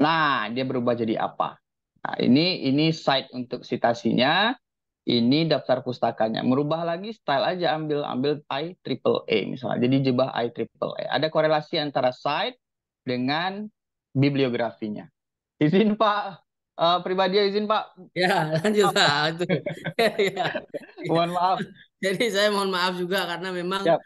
Nah, dia berubah jadi apa? Nah, ini site untuk citasinya, ini daftar pustakanya. Merubah lagi style aja, ambil IEEE misalnya. Jadi jebah IEEE. Ada korelasi antara site dengan bibliografinya. Izin Pak, pribadi izin Pak. Ya, lanjut Pak. Itu. Ya. Mohon maaf. Jadi saya mohon maaf juga karena memang Siap.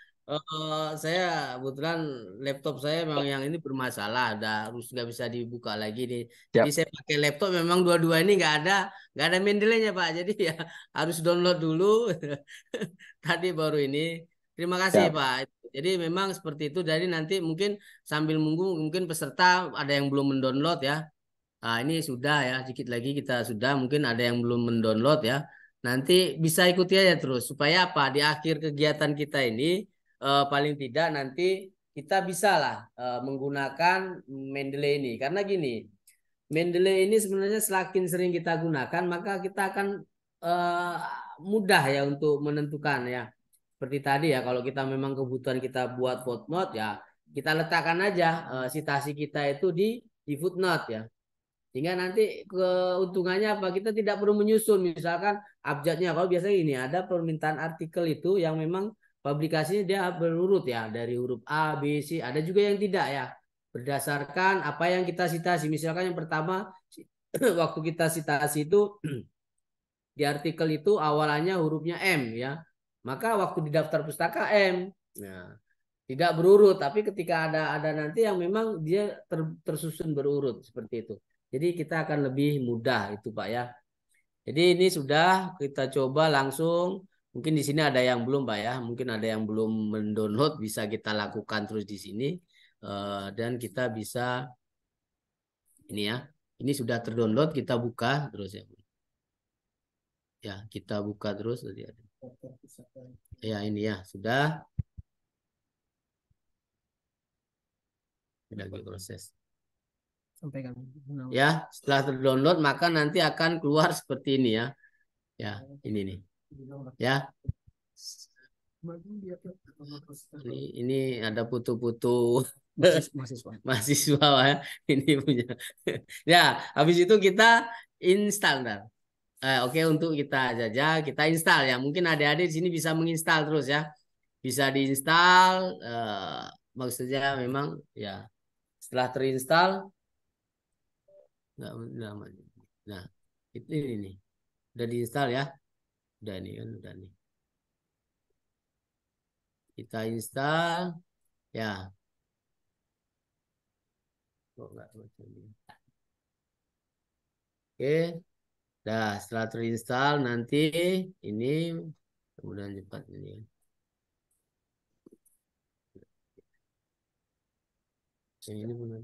saya kebetulan laptop saya memang yang ini bermasalah, harus nggak bisa dibuka lagi nih. Jadi Siap. saya pakai laptop memang dua-dua ini nggak ada Mendeley-nya Pak. Jadi ya harus download dulu. Tadi baru ini. Terima kasih Siap. Pak. Jadi memang seperti itu. Jadi nanti mungkin sambil menunggu mungkin peserta ada yang belum mendownload ya. Nah, ini sudah ya, sedikit lagi kita sudah, mungkin ada yang belum mendownload ya. Nanti bisa ikuti aja terus supaya apa? Di akhir kegiatan kita ini paling tidak nanti kita bisa lah menggunakan Mendeley ini. Karena gini, Mendeley ini sebenarnya semakin sering kita gunakan, maka kita akan eh, mudah ya untuk menentukan ya. Seperti tadi ya, kalau kita memang kebutuhan kita buat footnote ya, kita letakkan aja citasi kita itu di footnote ya. Sehingga nanti keuntungannya apa? Kita tidak perlu menyusun. Misalkan abjadnya, kalau biasanya ini ada permintaan artikel itu yang memang publikasinya dia berurut ya. Dari huruf A, B, C. Ada juga yang tidak ya. Berdasarkan apa yang kita citasi. Misalkan yang pertama, waktu kita citasi itu di artikel itu awalannya hurufnya M ya. Maka waktu di daftar pustaka M. Nah, tidak berurut, tapi ketika ada nanti yang memang dia tersusun berurut seperti itu. Jadi kita akan lebih mudah itu Pak ya. Jadi ini sudah kita coba langsung. Mungkin di sini ada yang belum Pak ya. Mungkin ada yang belum mendownload, bisa kita lakukan terus di sini. Dan kita bisa ini ya. Ini sudah terdownload, kita buka terus ya. Ya, kita buka terus. Ya ini ya sudah. Lagi proses. Sampaikan. Ya, setelah terdownload maka nanti akan keluar seperti ini ya. Ya, ini nih. Ya. Ini ada foto-foto mahasiswa ya. Ini punya. Ya, habis itu kita install dan. Oke, untuk kita saja kita install ya. Mungkin adik-adik di sini bisa menginstal terus ya. Bisa diinstal maksudnya memang ya. Setelah terinstall namanya. Nah, itu ini nih. Udah diinstal ya. Udah nih kan, udah nih. Kita install ya. Oh, enggak, oke. Nah, setelah terinstall nanti ini kemudian cepat ini. Yang ini benar.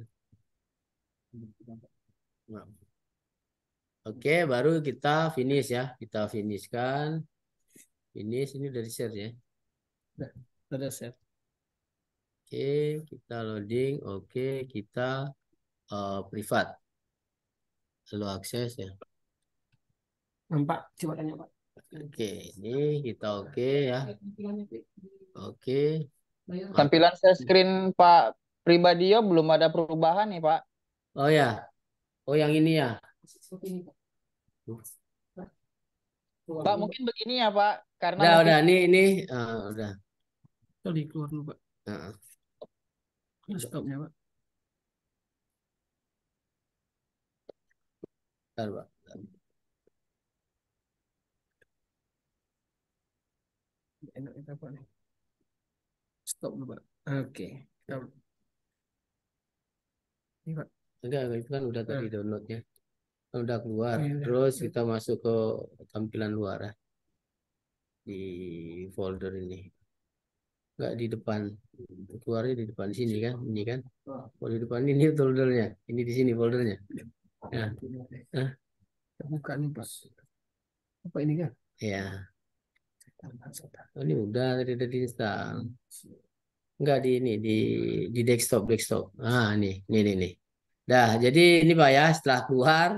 Oke, baru kita finish ya. Kita finishkan. Finish ini udah di share ya. Sudah share. Oke, kita loading. Oke, kita privat. Lalu akses ya. Nampak? Coba tanya Pak. Oke, ini kita oke ya. Oke. Tampilan share screen Pak Pribadio belum ada perubahan nih Pak. Oh ya. Oh yang ini ya. Pak mungkin begini ya Pak, karena Udah ini udah. Tadi keluar dulu Pak. Heeh. Stopnya Pak. Bentar, Pak. Enak kita Pak nih. Stop dulu Pak. Oke. Ini Pak. Enggak, itu kan udah tadi downloadnya. Kan udah keluar. Oh, iya, udah. Terus kita masuk ke tampilan luar ya. Di folder ini. Enggak di depan. Keluarnya di depan sini kan. Ini kan. Oh, di depan ini foldernya. Ini di sini foldernya. Nah, nah, Buka nih Pak. Apa ini kan? ya. Oh, ini udah tadi install. Enggak di ini di desktop. Ah, nih. Dah, jadi ini Pak ya, setelah keluar